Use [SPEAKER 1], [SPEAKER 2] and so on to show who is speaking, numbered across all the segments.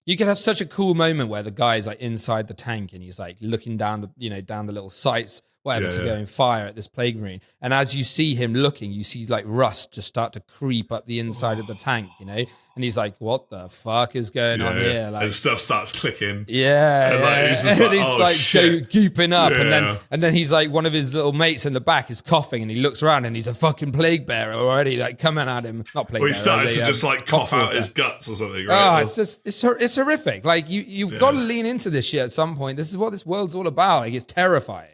[SPEAKER 1] You could have such a cool moment where the guy's like inside the tank and he's like looking down the little sights, whatever, to go and fire at this plague marine. And as you see him looking, you see like rust just start to creep up the inside of the tank, and he's like, what the fuck is going on here? Like,
[SPEAKER 2] and stuff starts clicking.
[SPEAKER 1] Yeah.
[SPEAKER 2] And like, he's just like, shit.
[SPEAKER 1] Gooping up.
[SPEAKER 2] Yeah.
[SPEAKER 1] And then he's like, one of his little mates in the back is coughing and he looks around and he's a fucking plague bearer already, like coming at him. Not plague bearer.
[SPEAKER 2] Or he started to just like cough out his guts or something,
[SPEAKER 1] right? It's horrific. Like you've got to lean into this shit at some point. This is what this world's all about. Like, it's terrifying.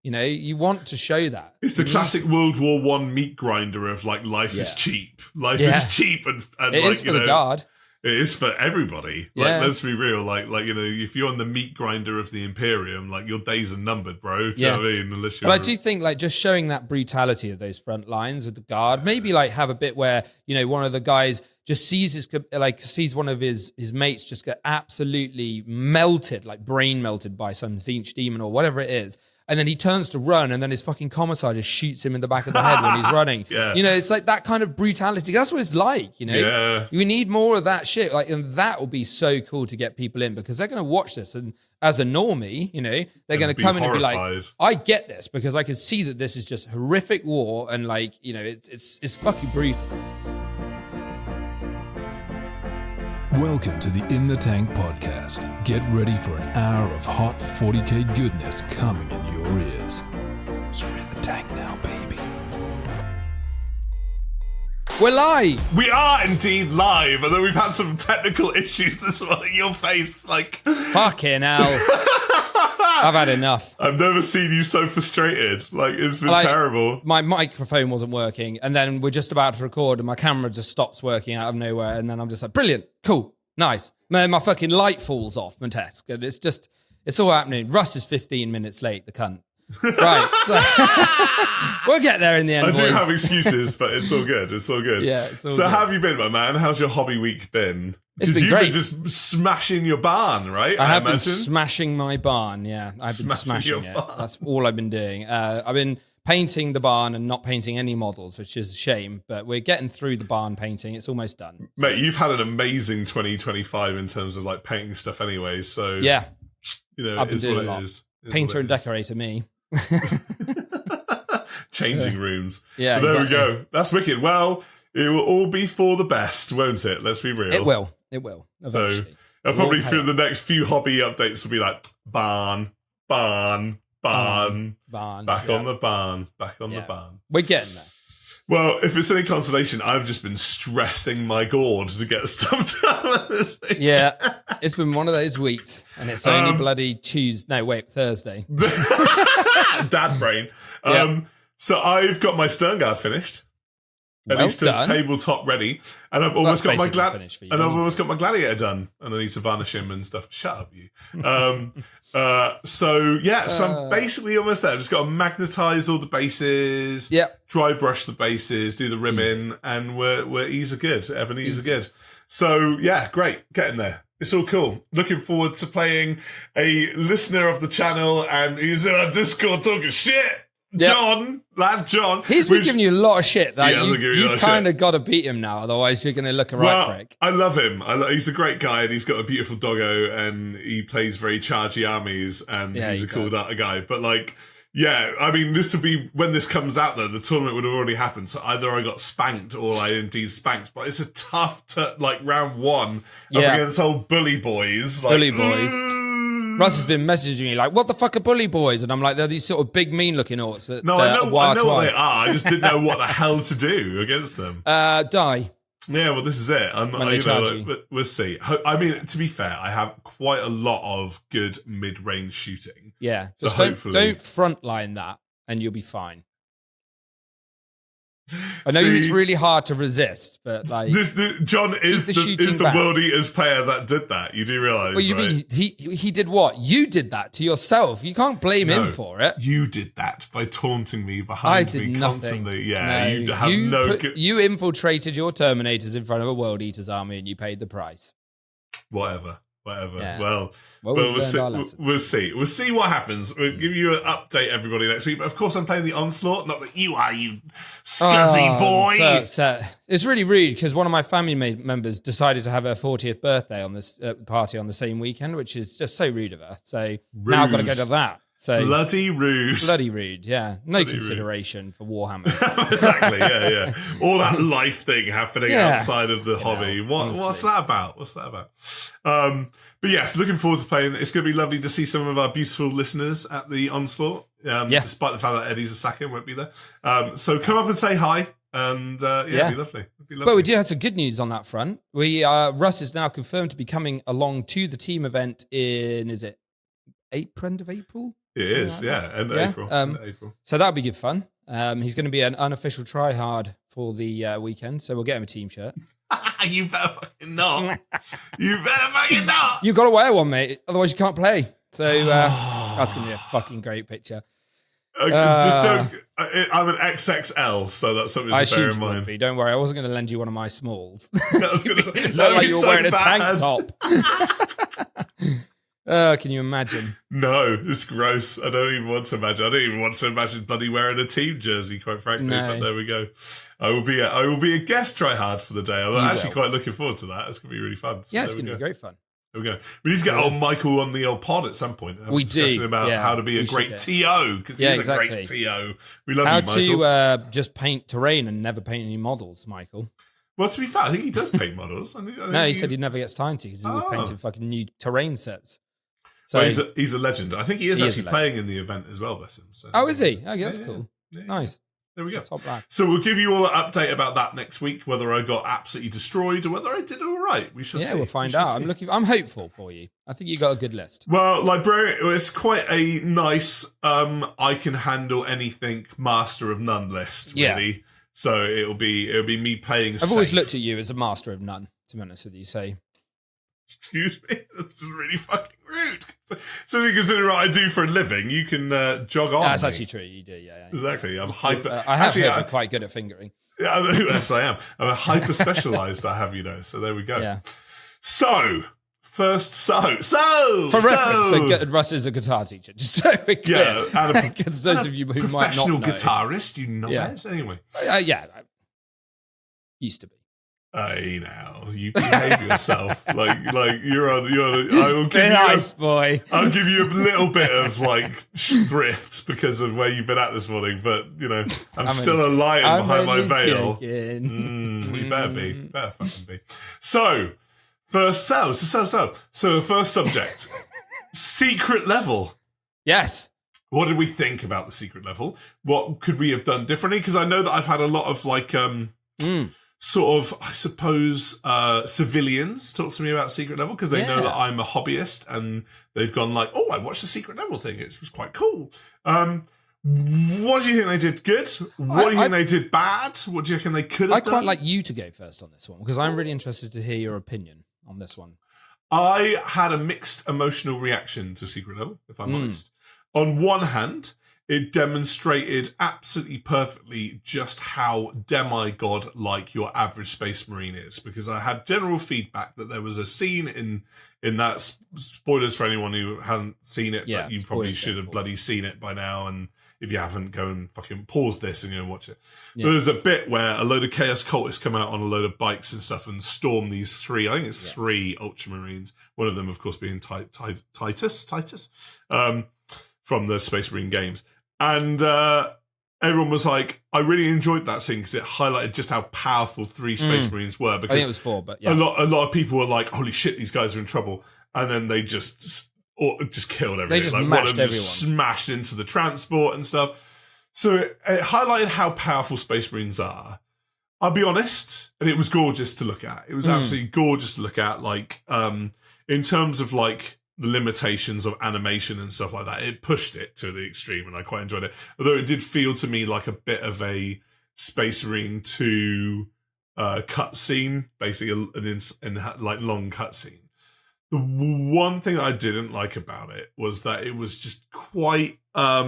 [SPEAKER 1] You want to show that.
[SPEAKER 2] It's the classic World War I meat grinder of like life is cheap. Life is cheap, and
[SPEAKER 1] it
[SPEAKER 2] like,
[SPEAKER 1] is for the guard.
[SPEAKER 2] It is for everybody. Like, let's be real. Like if you're on the meat grinder of the Imperium, like your days are numbered, bro. Do you know what I mean? Unless you're...
[SPEAKER 1] But I do think like just showing that brutality of those front lines with the guard, maybe like have a bit where one of the guys just sees one of his mates just get absolutely melted, like brain melted by some Tzeentch demon or whatever it is. And then he turns to run, and then his fucking commissar just shoots him in the back of the head when he's running. It's like that kind of brutality. That's what it's like,
[SPEAKER 2] Yeah.
[SPEAKER 1] We need more of that shit. Like, and that will be so cool to get people in, because they're going to watch this, and as a normie, they're going to come in and be like, I get this, because I can see that this is just horrific war, and like, it's fucking brutal.
[SPEAKER 3] Welcome to the In the Tank podcast. Get ready for an hour of hot 40k goodness coming in your ears. You're in the tank now, baby.
[SPEAKER 1] We're live.
[SPEAKER 2] We are indeed live, and then we've had some technical issues this morning. Your face, like...
[SPEAKER 1] Fucking hell. I've had enough.
[SPEAKER 2] I've never seen you so frustrated. Like, it's been terrible.
[SPEAKER 1] My microphone wasn't working, and then we're just about to record, and my camera just stops working out of nowhere, and then I'm just like, brilliant, cool, nice. Man, my fucking light falls off, Matesk, and it's all happening. Russ is 15 minutes late, the cunt. Right, so we'll get there in the end,
[SPEAKER 2] I do have excuses, but it's all good. It's all good.
[SPEAKER 1] Yeah, it's all
[SPEAKER 2] so
[SPEAKER 1] good.
[SPEAKER 2] how have you been, my man? How's your hobby week been?
[SPEAKER 1] It's been
[SPEAKER 2] you've
[SPEAKER 1] great.
[SPEAKER 2] been just smashing your barn, right?
[SPEAKER 1] I have been smashing my barn, yeah. I've been smashing it.
[SPEAKER 2] Barn.
[SPEAKER 1] That's all I've been doing. I've been painting the barn and not painting any models, which is a shame, but we're getting through the barn painting. It's almost done.
[SPEAKER 2] Mate, you've had an amazing 2025 in terms of like painting stuff anyway, so...
[SPEAKER 1] Yeah.
[SPEAKER 2] I've been doing a lot.
[SPEAKER 1] Painter and decorator, me.
[SPEAKER 2] Changing rooms.
[SPEAKER 1] Yeah,
[SPEAKER 2] but there we go. That's wicked. Well, it will all be for the best, won't it? Let's be real.
[SPEAKER 1] It will eventually.
[SPEAKER 2] So I'll probably through the next few hobby updates will be like barn, back on the barn.
[SPEAKER 1] We're getting there.
[SPEAKER 2] Well, if it's any consolation, I've just been stressing my gourd to get stuff done.
[SPEAKER 1] Yeah, it's been one of those weeks, and it's only bloody Thursday.
[SPEAKER 2] Dad brain. So I've got my Sternguard finished. At least a tabletop ready, and I've almost got my gladiator done, and I need to varnish him and stuff. Shut up, you. So I'm basically almost there. I've just got to magnetize all the bases, dry brush the bases, do the rimming, and we're easy good. Ebenezer good. So yeah, great, getting there. It's all cool. Looking forward to playing a listener of the channel, and he's in our Discord talking shit. John.
[SPEAKER 1] He's been giving you a lot of shit. Like, you kind of
[SPEAKER 2] shit.
[SPEAKER 1] got to beat him now, otherwise you're going to look a right prick.
[SPEAKER 2] I love him. He's a great guy, and he's got a beautiful doggo, and he plays very chargy armies, and he's a cool guy. But like, yeah, I mean, this would be, when this comes out though, the tournament would have already happened, so either I got spanked or I indeed spanked. But it's a tough, round one up against old bully boys.
[SPEAKER 1] Bully boys. Russ has been messaging me like, what the fuck are bully boys? And I'm like, they're these sort of big mean looking orcs. That,
[SPEAKER 2] I know what they are. I just didn't know what the hell to do against them.
[SPEAKER 1] Die.
[SPEAKER 2] Yeah, well, this is it. We'll see. I mean, to be fair, I have quite a lot of good mid-range shooting.
[SPEAKER 1] Yeah,
[SPEAKER 2] so
[SPEAKER 1] hopefully... don't frontline that and you'll be fine. I know it's really hard to resist, but like
[SPEAKER 2] John is the World Eaters player that did that. You do realise?
[SPEAKER 1] Well, you mean he did what? You did that to yourself. You can't blame him for it.
[SPEAKER 2] You did that by taunting me behind me constantly. Yeah,
[SPEAKER 1] you infiltrated your Terminators in front of a World Eaters army, and you paid the price.
[SPEAKER 2] Whatever. Whatever.
[SPEAKER 1] Yeah.
[SPEAKER 2] Well,
[SPEAKER 1] We'll see.
[SPEAKER 2] We'll see what happens. We'll give you an update, everybody, next week. But of course, I'm playing the Onslaught. Not that you are, you scuzzy boy.
[SPEAKER 1] So, it's really rude because one of my family members decided to have her 40th birthday on this party on the same weekend, which is just so rude of her. So now I've got to go to that. So
[SPEAKER 2] bloody rude.
[SPEAKER 1] Yeah. No consideration for Warhammer.
[SPEAKER 2] Exactly. Yeah. All that life thing happening outside of the hobby. What's that about? But yes, looking forward to playing. It's going to be lovely to see some of our beautiful listeners at the Onslaught. Despite the fact that Eddie's a sacker, won't be there. So come up and say hi. And it'd be lovely.
[SPEAKER 1] But we do have some good news on that front. Russ is now confirmed to be coming along to the team event in, is it end of April?
[SPEAKER 2] It is, end of April.
[SPEAKER 1] So that'll be good fun. He's going to be an unofficial tryhard for the weekend, so we'll get him a team shirt.
[SPEAKER 2] You better fucking not. You
[SPEAKER 1] got to wear one, mate. Otherwise, you can't play. So that's going to be a fucking great picture.
[SPEAKER 2] Just don't. I'm an XXL, so that's something to bear in mind.
[SPEAKER 1] Don't worry, I wasn't going to lend you one of my smalls.
[SPEAKER 2] I was going to say,
[SPEAKER 1] like you were wearing a tank top. Can you imagine?
[SPEAKER 2] No, it's gross. I don't even want to imagine. I don't even want to imagine bloody wearing a team jersey, quite frankly. No. But there we go. I will be a guest tryhard for the day. I'm actually quite looking forward to that. It's going to be really fun. So
[SPEAKER 1] it's going to be great fun.
[SPEAKER 2] There we go. We need to get old Michael on the old pod at some point.
[SPEAKER 1] We do.
[SPEAKER 2] About how to be a great TO, because he's a great TO. We love you, Michael.
[SPEAKER 1] How to just paint terrain and never paint any models, Michael.
[SPEAKER 2] Well, to be fair, I think he does paint models.
[SPEAKER 1] No, he said he never gets time to because he was painting fucking new terrain sets. So
[SPEAKER 2] well, he's a legend. I think he is actually playing in the event as well, bless him. So,
[SPEAKER 1] is he? Oh, that's cool. Yeah. Nice.
[SPEAKER 2] There we go.
[SPEAKER 1] Top lad.
[SPEAKER 2] So we'll give you all an update about that next week, whether I got absolutely destroyed or whether I did all right. We shall see.
[SPEAKER 1] Yeah, we'll find out. I'm hopeful for you. I think you got a good list.
[SPEAKER 2] Well, Librarian, it's quite a nice I can handle anything master of none list, really. Yeah. So it'll be me playing
[SPEAKER 1] I've always looked at you as a master of none, to be honest with you. So
[SPEAKER 2] excuse me, that's really fucking rude. So if you consider what I do for a living, you can jog on.
[SPEAKER 1] That's actually true. You do, yeah.
[SPEAKER 2] Exactly. I'm hyper.
[SPEAKER 1] I have heard you're quite good at fingering.
[SPEAKER 2] Yeah, yes, I am. I'm a hyper specialised. I have, So there we go.
[SPEAKER 1] Yeah.
[SPEAKER 2] So first, for
[SPEAKER 1] reference, so Russ is a guitar teacher. Just so we're clear.
[SPEAKER 2] Yeah,
[SPEAKER 1] because those of you who might not know.
[SPEAKER 2] Professional guitarist, you know. Yeah. Anyway.
[SPEAKER 1] Used to be.
[SPEAKER 2] Hey now, you behave yourself like you're on. I will give
[SPEAKER 1] nice boy.
[SPEAKER 2] I'll give you a little bit of thrift because of where you've been at this morning, but I'm still a lion behind my veil. You better fucking be. So first the first subject, secret level.
[SPEAKER 1] Yes.
[SPEAKER 2] What did we think about the secret level? What could we have done differently? Because I know that I've had a lot of sort of, I suppose, civilians talk to me about secret level because they know that I'm a hobbyist and they've gone like, oh, I watched the secret level thing. It was quite cool. What do you think they did good? What do you think they did bad? What do you reckon they could have done?
[SPEAKER 1] I'd quite like you to go first on this one because I'm really interested to hear your opinion on this one.
[SPEAKER 2] I had a mixed emotional reaction to secret level, if I'm honest. On one hand, it demonstrated absolutely perfectly just how demigod-like your average Space Marine is, because I had general feedback that there was a scene in that, spoilers for anyone who hasn't seen it, but you probably should have bloody seen it by now, and if you haven't, go and fucking pause this and go and watch it. Yeah. There's a bit where a load of Chaos Cultists come out on a load of bikes and stuff and storm these three Ultramarines, one of them, of course, being Titus, from the Space Marine games. And everyone was like, I really enjoyed that scene because it highlighted just how powerful three Space Marines were. Because
[SPEAKER 1] I think it was 4, but yeah.
[SPEAKER 2] A lot of people were like, holy shit, these guys are in trouble. And then they just killed everything.
[SPEAKER 1] They just mashed everyone.
[SPEAKER 2] Smashed into the transport and stuff. So it highlighted how powerful Space Marines are. I'll be honest, and it was gorgeous to look at. It was absolutely gorgeous to look at. In terms of the limitations of animation and stuff like that, it pushed it to the extreme, and I quite enjoyed it. Although it did feel to me like a bit of a Space Marine 2 cutscene, basically long cutscene. The one thing I didn't like about it was that it was just quite a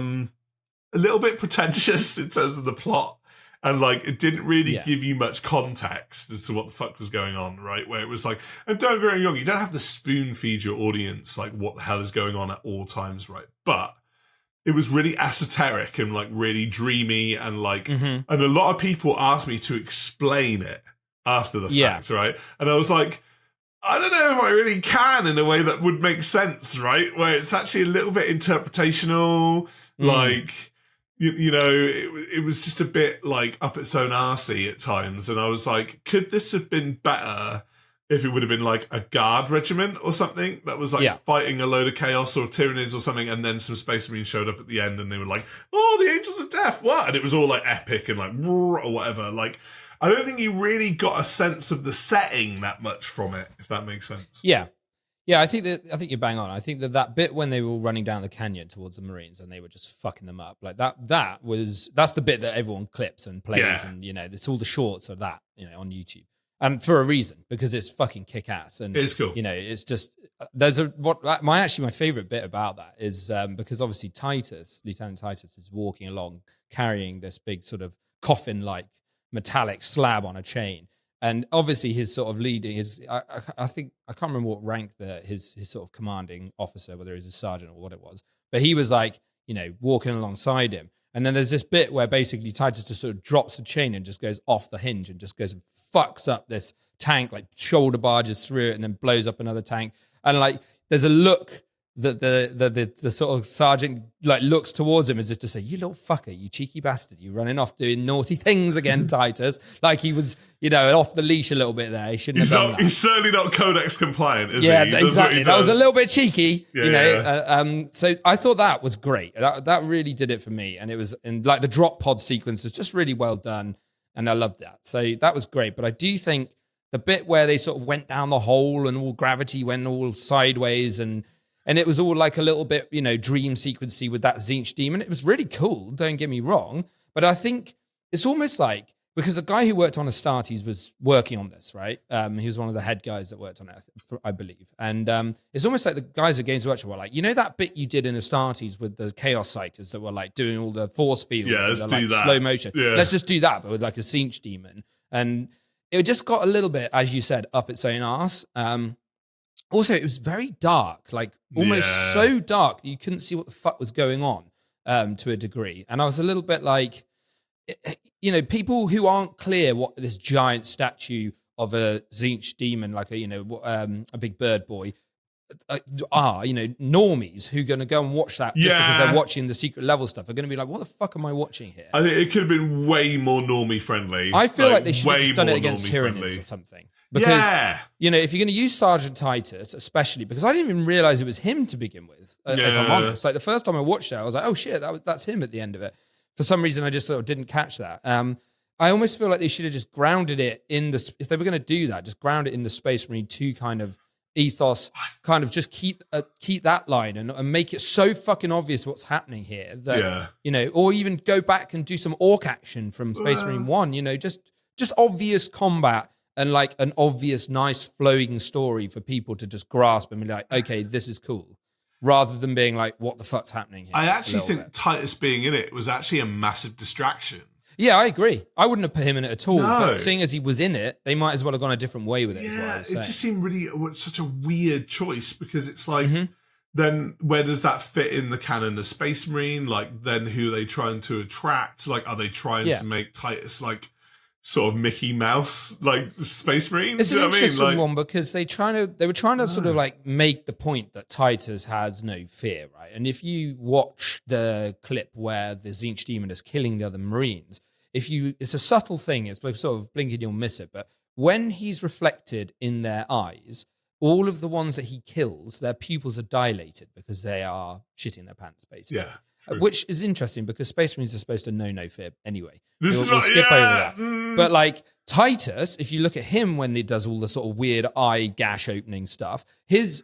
[SPEAKER 2] little bit pretentious in terms of the plot, And like, it didn't really give you much context as to what the fuck was going on, right? Where it was like, and don't get me wrong, you don't have to spoon feed your audience like what the hell is going on at all times, right? But it was really esoteric and like really dreamy and like, and a lot of people asked me to explain it after the fact, right? And I was like, I don't know if I really can in a way that would make sense, right? Where it's actually a little bit interpretational, like, you know, it was just a bit like up its own arsey at times. And I was like, could this have been better if it would have been like a guard regiment or something that was like fighting a load of chaos or tyrannies or something, and then some space marines showed up at the end and they were like, oh, the angels of death, what? And it was all like epic and like, or whatever. Like, I don't think you really got a sense of the setting that much from it, if that makes sense.
[SPEAKER 1] Yeah, I think you're bang on. I think that bit when they were running down the canyon towards the Marines and they were just fucking them up, like that's the bit that everyone clips and plays, and you know, it's all the shorts of that, you know, on YouTube, and for a reason, because it's fucking kick ass and
[SPEAKER 2] it's cool.
[SPEAKER 1] You know, it's just my favorite bit about that is because obviously Lieutenant Titus is walking along carrying this big sort of coffin like metallic slab on a chain. And obviously, his sort of leading is, I think, I can't remember what rank his sort of commanding officer, whether he was a sergeant or what it was, but he was like, you know, walking alongside him. And then there's this bit where basically Titus just sort of drops the chain and just goes off the hinge and just goes and fucks up this tank, like shoulder barges through it and then blows up another tank. And like, there's a look that the sort of sergeant like looks towards him as if to say, you little fucker, you cheeky bastard, you running off doing naughty things again, Titus. Like he was, you know, off the leash a little bit there. He shouldn't have done that. He's
[SPEAKER 2] certainly not Codex compliant, is
[SPEAKER 1] he?
[SPEAKER 2] He
[SPEAKER 1] exactly. That was a little bit cheeky,
[SPEAKER 2] you
[SPEAKER 1] know. So I thought that was great. That really did it for me. And it was, and like the drop pod sequence was just really well done. And I loved that. So that was great. But I do think the bit where they sort of went down the hole and all gravity went all sideways and it was all like a little bit, you know, dream sequency with that Tzeentch demon. It was really cool, don't get me wrong. But I think it's almost like, because the guy who worked on Astartes was working on this, right? He was one of the head guys that worked on it, I believe. And it's almost like the guys at Games Workshop were like, you know that bit you did in Astartes with the Chaos Psychers that were like doing all the force fields?
[SPEAKER 2] Yeah, let's do that.
[SPEAKER 1] Slow motion.
[SPEAKER 2] Yeah.
[SPEAKER 1] Let's just do that, but with like a Tzeentch demon. And it just got a little bit, as you said, up its own arse. Also, it was very dark, like almost so dark that you couldn't see what the fuck was going on to a degree. And I was a little bit like, you know, people who aren't clear what this giant statue of a Tzeentch demon, like a big bird boy, are, you know, normies who are going to go and watch that just because they're watching the secret level stuff are going to be like, what the fuck am I watching here?
[SPEAKER 2] I think it could have been way more normie friendly.
[SPEAKER 1] I feel like they should have just done it against Tyranids or something. Because, you know, if you're going to use Sergeant Titus, especially, because I didn't even realize it was him to begin with, if I'm honest. Like the first time I watched it, I was like, oh shit, that's him at the end of it. For some reason, I just sort of didn't catch that. I almost feel like they should have just grounded it in the, if they were going to do that, just ground it in the Space Marine 2 kind of ethos, kind of just keep that line and make it so fucking obvious what's happening here that, you know, or even go back and do some orc action from Space Marine 1, you know, just obvious combat and like an obvious, nice flowing story for people to just grasp and be like, okay, this is cool. Rather than being like, what the fuck's happening here?
[SPEAKER 2] I actually think Titus being in it was actually a massive distraction.
[SPEAKER 1] Yeah, I agree. I wouldn't have put him in it at all. No. But seeing as he was in it, they might as well have gone a different way with it.
[SPEAKER 2] Yeah, it just seemed really such a weird choice because it's like, then where does that fit in the canon of Space Marine? Like, then who are they trying to attract? Like, are they trying to make Titus like sort of Mickey Mouse, like Space Marine?
[SPEAKER 1] It's an interesting one because they were trying to sort of like make the point that Titus has no fear, right? And if you watch the clip where the Tzeentch demon is killing the other Marines, it's a subtle thing, it's like sort of blink and you'll miss it, but when he's reflected in their eyes, all of the ones that he kills, their pupils are dilated because they are shitting their pants, basically.
[SPEAKER 2] Yeah.
[SPEAKER 1] Which is interesting because Space Marines are supposed to know no fear anyway. We'll skip over that. But like Titus, if you look at him when he does all the sort of weird eye gash opening stuff, his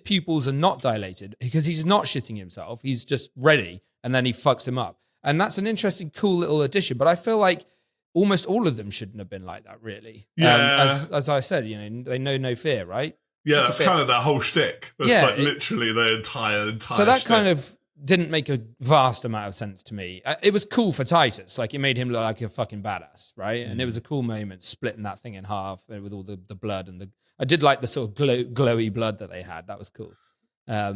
[SPEAKER 1] pupils are not dilated because he's not shitting himself. He's just ready, and then he fucks him up. And that's an interesting, cool little addition. But I feel like almost all of them shouldn't have been like that, really.
[SPEAKER 2] Yeah.
[SPEAKER 1] As I said, you know, they know no fear, right?
[SPEAKER 2] Yeah, that's kind of that whole shtick. That's like literally their entire
[SPEAKER 1] so that
[SPEAKER 2] shtick.
[SPEAKER 1] kind of didn't make a vast amount of sense to me. It was cool for Titus. Like, it made him look like a fucking badass, right? And it was a cool moment, splitting that thing in half with all the blood. And I did like the sort of glowy blood that they had. That was cool.
[SPEAKER 2] I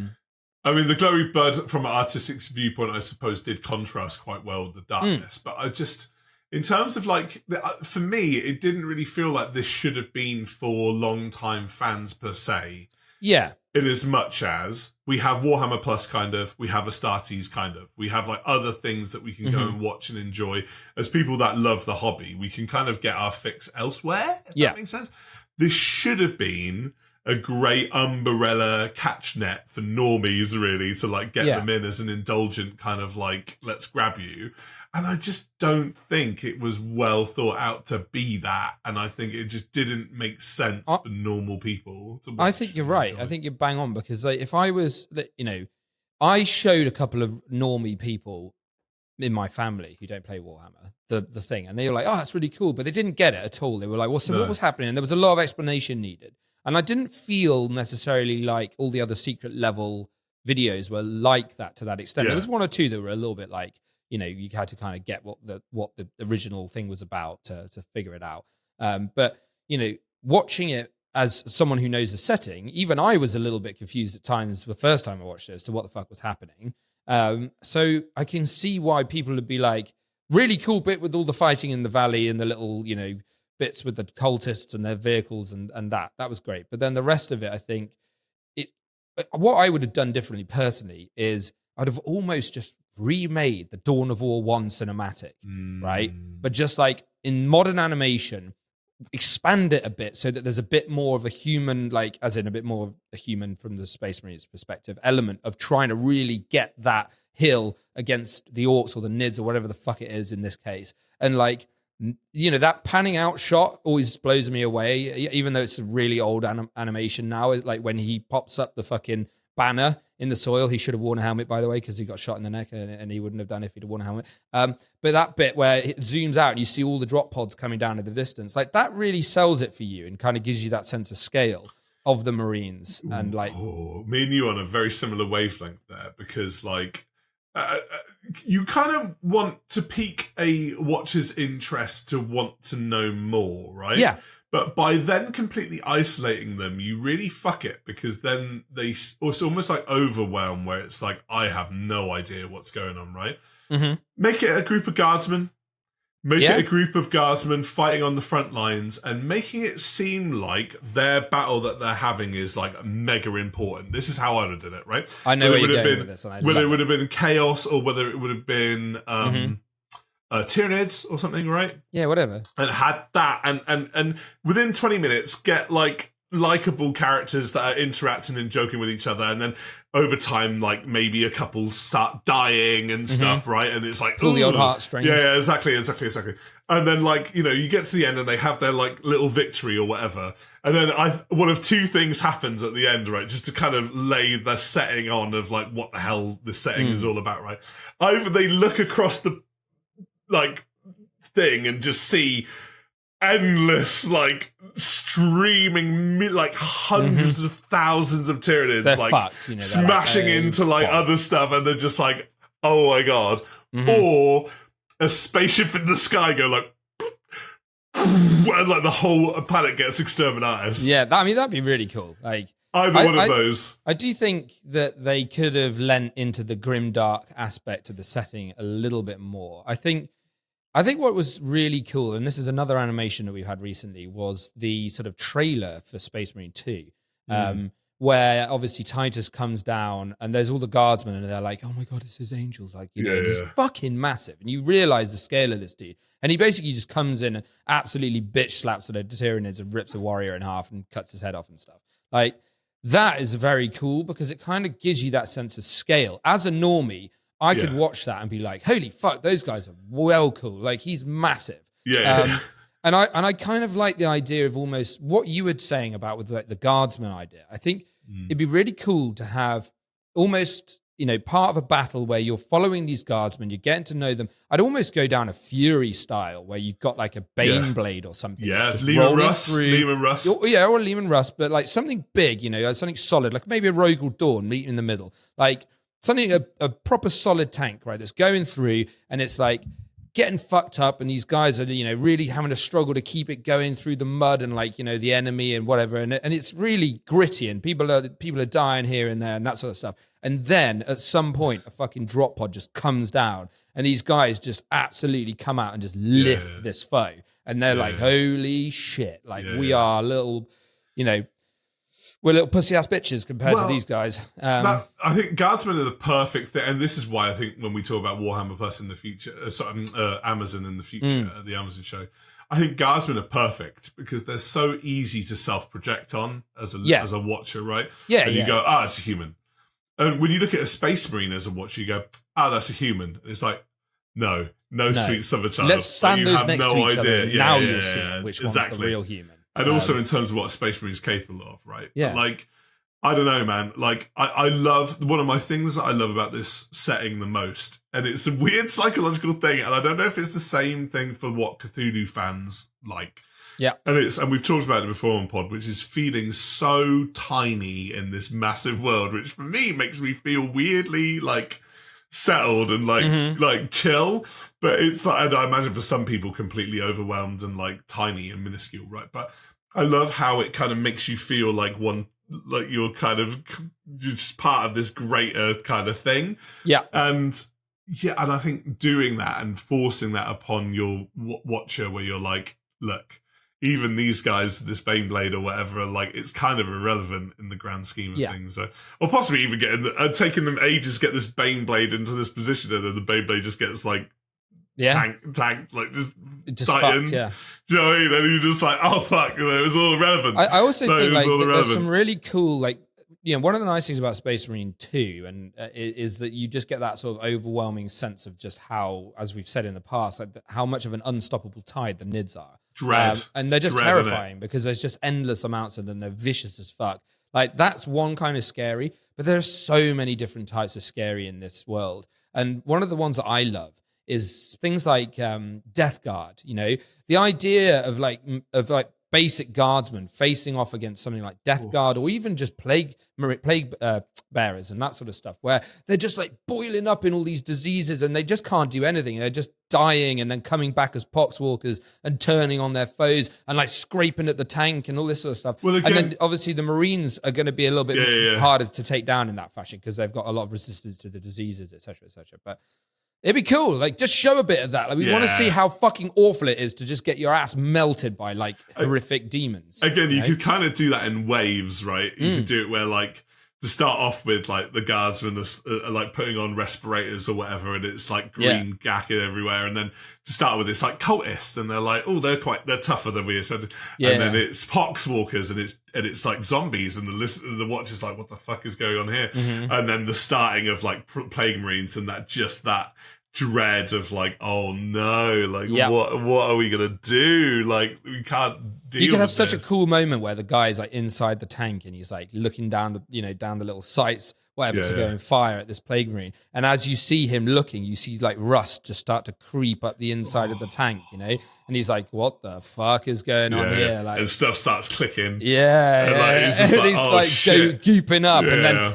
[SPEAKER 2] mean, the glowy blood from an artistic viewpoint, I suppose, did contrast quite well with the darkness. But I just... In terms of, like, for me, it didn't really feel like this should have been for long-time fans per se.
[SPEAKER 1] Yeah.
[SPEAKER 2] In as much as we have Warhammer Plus, kind of, we have Astartes, kind of, we have, like, other things that we can go and watch and enjoy. As people that love the hobby, we can kind of get our fix elsewhere, if that makes sense. This should have been a great umbrella catch net for normies, really, to, like, get them in as an indulgent kind of, like, let's grab you. And I just don't think it was well thought out to be that. And I think it just didn't make sense for normal people to watch.
[SPEAKER 1] I think you're right. I think you're bang on, because, like, if I was, I showed a couple of normie people in my family who don't play Warhammer the thing, and they were like, oh, that's really cool, but they didn't get it at all. They were like, well, so what was happening? And there was a lot of explanation needed. And I didn't feel necessarily like all the other secret level videos were like that to that extent. There was one or two that were a little bit like, you had to kind of get what the original thing was about to figure it out. But, watching it as someone who knows the setting, even I was a little bit confused at times the first time I watched it as to what the fuck was happening. So I can see why people would be like, really cool bit with all the fighting in the valley and the little, bits with the cultists and their vehicles and that was great. But then the rest of it, I think what I would have done differently personally is I'd have almost just remade the Dawn of War 1 cinematic, right? But just like in modern animation, expand it a bit so that there's a bit more of a human, like as in a bit more of a human from the Space Marines perspective element of trying to really get that hill against the orcs or the nids or whatever the fuck it is in this case. And like, that panning out shot always blows me away, even though it's a really old animation now. Like when he pops up the fucking banner in the soil, he should have worn a helmet, by the way, because he got shot in the neck, and he wouldn't have done if he'd have worn a helmet. But that bit where it zooms out and you see all the drop pods coming down in the distance, like that really sells it for you and kind of gives you that sense of scale of the Marines. And like,
[SPEAKER 2] me and you on a very similar wavelength there, because like, you kind of want to pique a watcher's interest to want to know more, right?
[SPEAKER 1] Yeah.
[SPEAKER 2] But by then completely isolating them, you really fuck it, because then it's almost like overwhelm, where it's like, I have no idea what's going on, right? Mm-hmm. Make it a group of guardsmen. Make it a group of guardsmen fighting on the front lines and making it seem like their battle that they're having is like mega important. This is how I would have done it, right?
[SPEAKER 1] I know where you're going with this. And
[SPEAKER 2] whether it would have been chaos or whether it would have been Tyranids or something, right?
[SPEAKER 1] Yeah, whatever.
[SPEAKER 2] And had that, and within 20 minutes, get like likable characters that are interacting and joking with each other, and then over time, like maybe a couple start dying and stuff, right? And it's like
[SPEAKER 1] pull the old heartstrings.
[SPEAKER 2] Yeah, exactly. And then like, you get to the end and they have their like little victory or whatever, and then one of two things happens at the end, right? Just to kind of lay the setting on of like what the hell this setting is all about, right? Either they look across the like thing and just see endless, like streaming, like hundreds of thousands of Tyranids,
[SPEAKER 1] they're
[SPEAKER 2] like
[SPEAKER 1] fucked,
[SPEAKER 2] smashing into like other stuff, and they're just like, oh my god. Or a spaceship in the sky go like, and like the whole planet gets exterminated.
[SPEAKER 1] Yeah, I mean that'd be really cool. Like
[SPEAKER 2] either one of those.
[SPEAKER 1] I do think that they could have lent into the grimdark aspect of the setting a little bit more. I think what was really cool, and this is another animation that we've had recently, was the sort of trailer for Space Marine 2, where obviously Titus comes down and there's all the guardsmen and they're like, oh my god, it's his angels. Like, and he's fucking massive. And you realize the scale of this dude. And he basically just comes in and absolutely bitch slaps the Tyranids and rips a warrior in half and cuts his head off and stuff. Like, that is very cool because it kind of gives you that sense of scale. As a normie, I could watch that and be like, holy fuck, those guys are well cool. Like, he's massive.
[SPEAKER 2] Yeah.
[SPEAKER 1] And I kind of like the idea of almost what you were saying about with like the guardsman idea. I think it'd be really cool to have almost, part of a battle where you're following these guardsmen, you're getting to know them. I'd almost go down a Fury style where you've got like a Bane blade or something.
[SPEAKER 2] Yeah,
[SPEAKER 1] just
[SPEAKER 2] Leman Russ.
[SPEAKER 1] Or Leman Russ, but like something big, something solid, like maybe a Rogal Dawn meeting in the middle. Like, something, a proper solid tank, right, that's going through, and it's like getting fucked up, and these guys are, really having to struggle to keep it going through the mud and like, the enemy and whatever, and it's really gritty, and people are dying here and there and that sort of stuff. And then at some point, a fucking drop pod just comes down, and these guys just absolutely come out and just lift this foe, and they're like, holy shit, like we are little, we're little pussy ass bitches compared to these guys.
[SPEAKER 2] I think Guardsmen are the perfect thing, and this is why I think when we talk about Warhammer Plus in the future, Amazon in the future, the Amazon show, I think Guardsmen are perfect because they're so easy to self-project on as a watcher, right?
[SPEAKER 1] Yeah,
[SPEAKER 2] and you go, it's a human. And when you look at a Space Marine as a watcher, you go, that's a human. And it's like, no, sweet summer child.
[SPEAKER 1] Let's stand those next to each other.
[SPEAKER 2] Yeah,
[SPEAKER 1] now you'll see which one's the real human.
[SPEAKER 2] And also in terms of what a Space Marine is capable of, right?
[SPEAKER 1] Yeah.
[SPEAKER 2] But like, I don't know, man. Like, I love, one of my things that I love about this setting the most, and it's a weird psychological thing, and I don't know if it's the same thing for what Cthulhu fans like.
[SPEAKER 1] Yeah.
[SPEAKER 2] And we've talked about it before on pod, which is feeling so tiny in this massive world, which for me makes me feel weirdly like settled and like chill. But it's like, and I imagine for some people completely overwhelmed and like tiny and minuscule, right? But I love how it kind of makes you feel like you're kind of just part of this greater kind of thing.
[SPEAKER 1] Yeah.
[SPEAKER 2] And I think doing that and forcing that upon your watcher, where you're like, look, even these guys, this Baneblade or whatever, like, it's kind of irrelevant in the grand scheme of things. Or possibly even taking them ages to get this Baneblade into this position, and then the Baneblade just gets like tanked, like just tightened.
[SPEAKER 1] Fucked,
[SPEAKER 2] Do you know what I mean? And you're just like, oh fuck, it was all irrelevant.
[SPEAKER 1] I also think like there's some really cool, like, one of the nice things about Space Marine 2 and is that you just get that sort of overwhelming sense of just how, as we've said in the past, like, how much of an unstoppable tide the Nids are.
[SPEAKER 2] Dread.
[SPEAKER 1] And they're just terrifying because there's just endless amounts of them. They're vicious as fuck. Like, that's one kind of scary, but there are so many different types of scary in this world. And one of the ones that I love is things like Death Guard. The idea of basic guardsmen facing off against something like Death Guard, or even just plague bearers and that sort of stuff, where they're just like boiling up in all these diseases and they just can't do anything. They're just dying and then coming back as poxwalkers and turning on their foes and like scraping at the tank and all this sort of stuff. Well, again, and then obviously the Marines are going to be a little bit harder to take down in that fashion because they've got a lot of resistance to the diseases, etc., etc. But it'd be cool. Like, just show a bit of that. Like, we want to see how fucking awful it is to just get your ass melted by, like, horrific demons.
[SPEAKER 2] Again, you could kind of do that in waves, right? You could do it where, like, to start off with, like, the guardsmen are like, putting on respirators or whatever, and it's, like, green gacking everywhere. And then to start with, it's, like, cultists, and they're like, oh, they're tougher than we expected. And then it's poxwalkers, and it's like, zombies, and the watch is like, what the fuck is going on here? And then the starting of, like, plague marines, and that dread of like, oh no, like what are we gonna do? Like, we can't deal. You can have
[SPEAKER 1] such a cool moment where the guy's like inside the tank and he's like looking down the little sights, whatever, to go and fire at this plague marine. And as you see him looking, you see like rust just start to creep up the inside of the tank, And he's like, what the fuck is going on here? Like,
[SPEAKER 2] and stuff starts clicking.
[SPEAKER 1] And he's gooping up.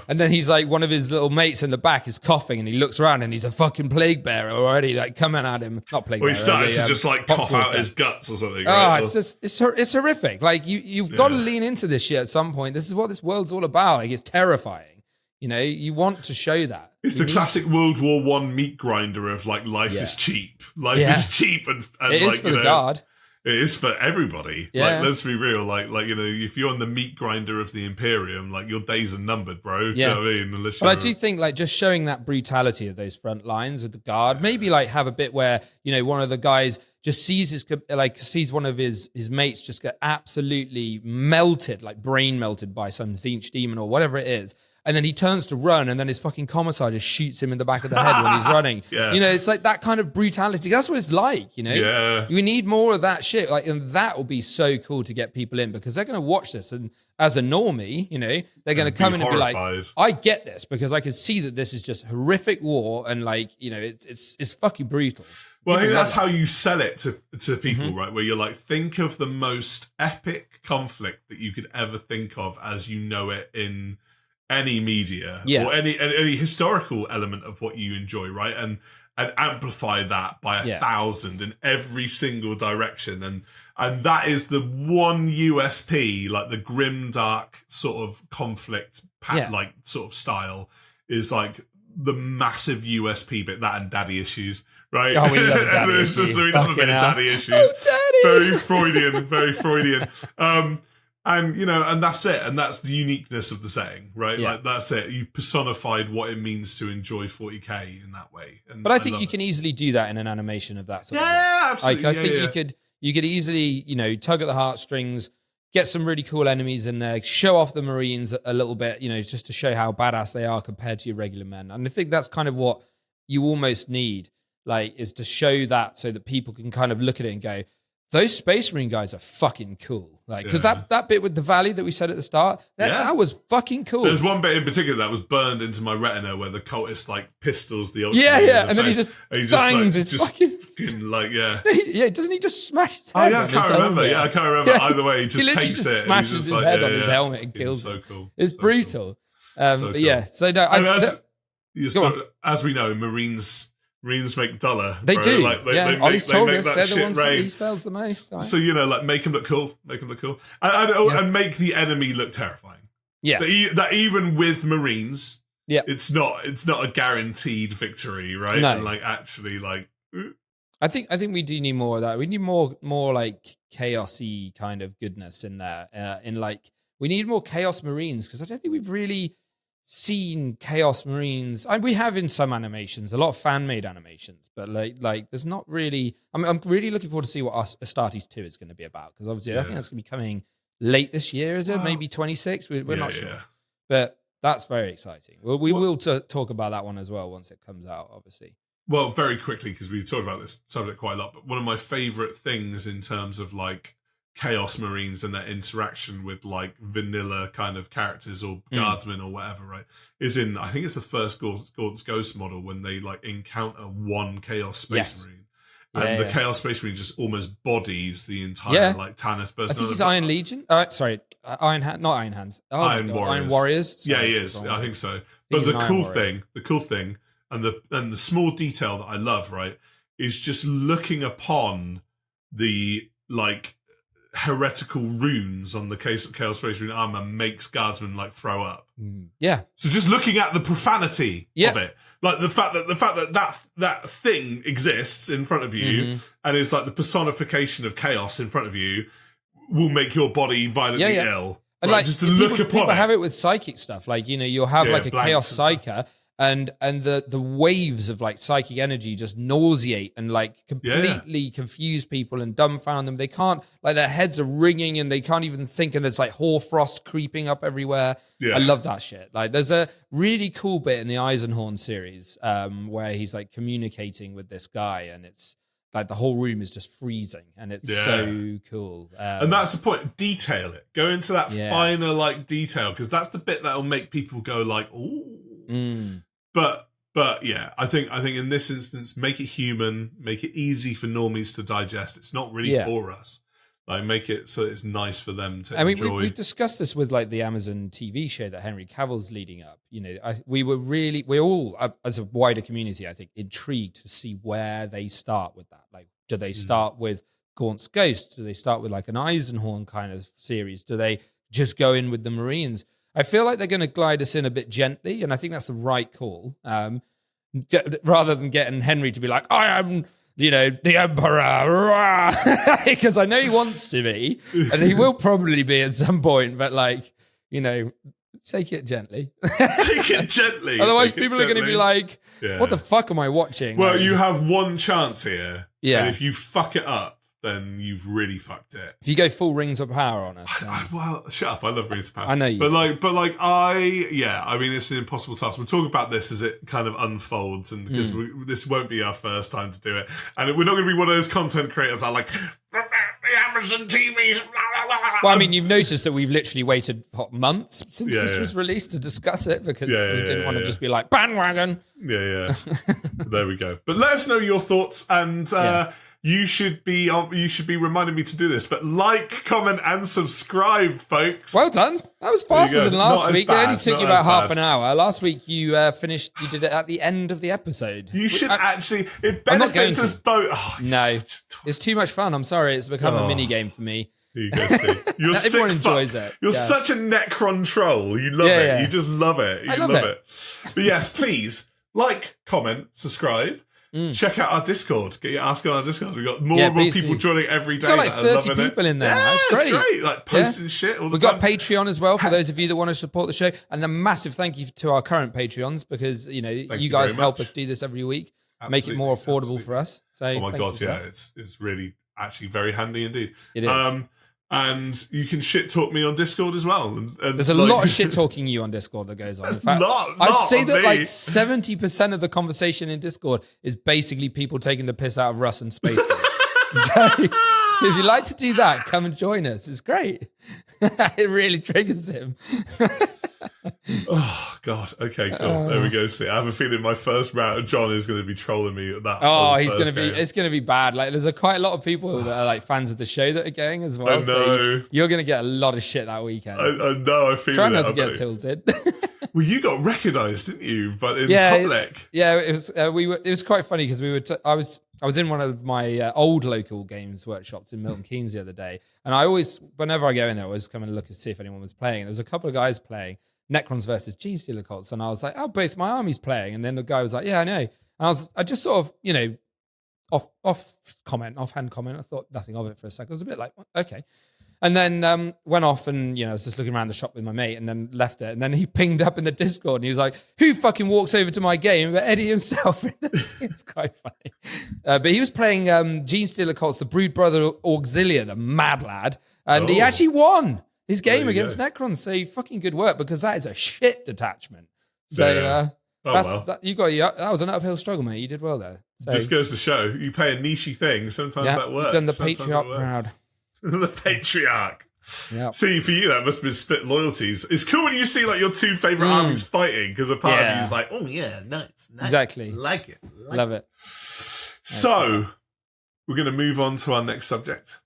[SPEAKER 1] And then he's like, one of his little mates in the back is coughing and he looks around and he's a fucking plague bearer already, like coming at him. Not plague bearer.
[SPEAKER 2] Or he's starting to just like cough out his guts or something.
[SPEAKER 1] Right? It's horrific. Like, you've got to lean into this shit at some point. This is what this world's all about. Like, it's terrifying. You want to show that.
[SPEAKER 2] It's the classic World War I meat grinder of like, life is cheap. Life is cheap, and
[SPEAKER 1] it is for the guard.
[SPEAKER 2] It is for everybody.
[SPEAKER 1] Yeah.
[SPEAKER 2] Like, let's be real. Like if you're on the meat grinder of the Imperium, like, your days are numbered, bro. Do you know what I mean?
[SPEAKER 1] But I do think like just showing that brutality of those front lines with the guard, maybe like have a bit where one of the guys just sees one of his mates just get absolutely melted, like brain melted by some Tzeentch demon or whatever it is. And then he turns to run, and then his fucking commissar just shoots him in the back of the head when he's running. It's like that kind of brutality. That's what it's like,
[SPEAKER 2] Yeah.
[SPEAKER 1] We need more of that shit. Like, and that will be so cool to get people in because they're going to watch this, and as a normie, they're going to come in and be like, I get this because I can see that this is just horrific war, and like, it's fucking brutal.
[SPEAKER 2] Well, I think that's how you sell it to people, right? Where you're like, think of the most epic conflict that you could ever think of as you know it in any media or any historical element of what you enjoy, right? And amplify that by 1,000 in every single direction. And that is the one USP, like the grim, dark sort of conflict, like sort of style, is like the massive USP bit, that and daddy issues, right?
[SPEAKER 1] Oh, we love daddy issues.
[SPEAKER 2] Just, we love a bit of daddy issues. Oh, daddy! Very Freudian. And, and that's it. And that's the uniqueness of the setting, right? Yeah. Like, that's it. You've personified what it means to enjoy 40k in that way. And
[SPEAKER 1] but I think you can easily do that in an animation of that sort of
[SPEAKER 2] way. Yeah, absolutely.
[SPEAKER 1] Like, I think you could easily, tug at the heartstrings, get some really cool enemies in there, show off the Marines a little bit, just to show how badass they are compared to your regular men. And I think that's kind of what you almost need, like, is to show that so that people can kind of look at it and go, those Space Marine guys are fucking cool. Like, because that bit with the valley that we said at the start, that was fucking cool.
[SPEAKER 2] There's one bit in particular that was burned into my retina where the cultist like pistols the ultra.
[SPEAKER 1] And then he just bangs his fucking doesn't he just smash his head?
[SPEAKER 2] I can't remember. I can't remember. Either way, he just takes it,
[SPEAKER 1] smashes his head on his helmet and kills him. So cool. It's brutal. Cool. So no,
[SPEAKER 2] as we know, Marines make dollar.
[SPEAKER 1] They do.
[SPEAKER 2] Like,
[SPEAKER 1] Ollie's told us they're the ones
[SPEAKER 2] that
[SPEAKER 1] he sells the most. Right?
[SPEAKER 2] So, like, make them look cool. And make the enemy look terrifying.
[SPEAKER 1] Yeah.
[SPEAKER 2] That even with Marines, it's not a guaranteed victory, right?
[SPEAKER 1] No.
[SPEAKER 2] And, like, actually, like...
[SPEAKER 1] I think we do need more of that. We need more like chaos-y kind of goodness in there. We need more Chaos Marines, because I don't think we've really seen Chaos Marines. We have in some animations, a lot of fan-made animations, but like there's not really. I mean, I'm really looking forward to see what Astartes 2 is going to be about, because obviously I think that's going to be coming late this year. Is it maybe 26? We're not sure, but that's very exciting. Well, we will talk about that one as well once it comes out, obviously.
[SPEAKER 2] Well, very quickly, because we've talked about this subject quite a lot, but one of my favorite things in terms of like Chaos Marines and their interaction with like vanilla kind of characters or guardsmen or whatever, right, is in, I think it's the first Gaunt's Ghost model, when they like encounter one Chaos Space Marine, and the Chaos Space Marine just almost bodies the entire like Tanith person.
[SPEAKER 1] I think he's Iron Legion. Iron Hands.
[SPEAKER 2] Iron Warriors.
[SPEAKER 1] Iron Warriors.
[SPEAKER 2] Sorry, he is. I think so. But the cool thing, and the small detail that I love, right, is just looking upon the like heretical runes on the Chaos Space Marine armor makes guardsmen like throw up.
[SPEAKER 1] Yeah.
[SPEAKER 2] So just looking at the profanity of it, like the fact that thing exists in front of you and is like the personification of chaos in front of you, will make your body violently ill.
[SPEAKER 1] And
[SPEAKER 2] right?
[SPEAKER 1] like,
[SPEAKER 2] just to look upon
[SPEAKER 1] people
[SPEAKER 2] it.
[SPEAKER 1] have it with psychic stuff. Like, you'll have like a Chaos Psyker, and the waves of like psychic energy just nauseate and like completely confuse people and dumbfound them. They can't, like, their heads are ringing and they can't even think, and there's like hoarfrost creeping up everywhere. I love that shit. Like, there's a really cool bit in the Eisenhorn series where he's like communicating with this guy, and it's like the whole room is just freezing, and it's so cool.
[SPEAKER 2] And that's the point. Detail it. Go into that finer like detail, because that's the bit that'll make people go like, ooh. But yeah, I think in this instance, make it human, make it easy for normies to digest. It's not really for us. Like, make it so it's nice for them to enjoy.
[SPEAKER 1] We've discussed this with like the Amazon TV show that Henry Cavill's leading up. We're all, as a wider community, I think, intrigued to see where they start with that. Like, do they start with Gaunt's Ghost? Do they start with like an Eisenhorn kind of series? Do they just go in with the Marines? I feel like they're going to glide us in a bit gently, and I think that's the right call. Rather than getting Henry to be like, I am, the Emperor, because I know he wants to be, and he will probably be at some point, but like, take it gently.
[SPEAKER 2] Take it gently.
[SPEAKER 1] Otherwise, people are going to be like, what the fuck am I watching?
[SPEAKER 2] Well,
[SPEAKER 1] like,
[SPEAKER 2] you have one chance here.
[SPEAKER 1] Yeah.
[SPEAKER 2] And if you fuck it up, then you've really fucked it.
[SPEAKER 1] If you go full Rings of Power on us.
[SPEAKER 2] Well, shut up. I love Rings of Power.
[SPEAKER 1] I know you.
[SPEAKER 2] But I mean, it's an impossible task. We'll talk about this as it kind of unfolds, and because this won't be our first time to do it. And we're not going to be one of those content creators that are like, the Amazon TV.
[SPEAKER 1] Well, I mean, you've noticed that we've literally waited months since this was released to discuss it, because we didn't want to just be like, bandwagon.
[SPEAKER 2] Yeah. There we go. But let us know your thoughts, and you should be reminding me to do this. But like, comment, and subscribe, folks.
[SPEAKER 1] Well done. That was faster than last week. It only took you about half an hour. Last week you did it at the end of the episode.
[SPEAKER 2] You should actually. It benefits us both. Oh,
[SPEAKER 1] no, it's too much fun. I'm sorry. It's become a mini game for me.
[SPEAKER 2] You go see. You're
[SPEAKER 1] everyone enjoys it.
[SPEAKER 2] You're such a Necron troll. You love it. You just love it. You love it. But yes, please like, comment, subscribe. Check out our Discord. Get your ask on our Discord. We've got more and more people joining every day.
[SPEAKER 1] We've got like 30 people in there. That's great.
[SPEAKER 2] It's great. Like posting shit all the
[SPEAKER 1] time. We've got Patreon as well for those of you that want to support the show. And a massive thank you to our current Patreons because you guys help us do this every week. Make it more affordable for us. So,
[SPEAKER 2] oh my God, yeah. It's really actually very handy indeed.
[SPEAKER 1] It is.
[SPEAKER 2] And you can shit talk me on Discord as well. And
[SPEAKER 1] there's a lot of shit talking you on Discord that goes on. In fact, I'd say that like 70% of the conversation in Discord is basically people taking the piss out of Russ and Space. So if you like to do that, come and join us. It's great. It really triggers him.
[SPEAKER 2] Oh God. Okay, cool. There we go. See, I have a feeling my first round of John is going to be trolling me at that.
[SPEAKER 1] He's going to be. It's going to be bad. Like, there's quite a lot of people that are like fans of the show that are going as well.
[SPEAKER 2] I know.
[SPEAKER 1] So you're going to get a lot of shit that weekend.
[SPEAKER 2] I know. I feel.
[SPEAKER 1] Try not to get tilted.
[SPEAKER 2] Well, you got recognised, didn't you? But in public.
[SPEAKER 1] It was. It was quite funny because we were. I was in one of my old local games workshops in Milton Keynes the other day, and I always, whenever I go in there, I always come and look and see if anyone was playing. And there was a couple of guys playing Necrons versus Genestealer cults, and I was like, "Oh, both my armies playing." And then the guy was like, "Yeah, I know." And I just sort of, offhand comment. I thought nothing of it for a second. I was a bit like, okay. And then went off and, I was just looking around the shop with my mate and then left it. And then he pinged up in the Discord and he was like, who fucking walks over to my game? But Eddie himself. It's quite funny. But he was playing Genestealer cults, the Brood Brother Auxilia, the mad lad. And he actually won his game against Necrons. So fucking good work because that is a shit detachment. So that was an uphill struggle, mate. You did well there. So,
[SPEAKER 2] just goes to show, you play a niche thing. Sometimes that works.
[SPEAKER 1] You've done the patriarch proud.
[SPEAKER 2] The patriarch.
[SPEAKER 1] Yep.
[SPEAKER 2] See, for you, that must have been split loyalties. It's cool when you see like your two favorite armies fighting because a part of you is like, oh yeah, nice.
[SPEAKER 1] Exactly.
[SPEAKER 2] Like it.
[SPEAKER 1] Love it.
[SPEAKER 2] So, we're going to move on to our next subject.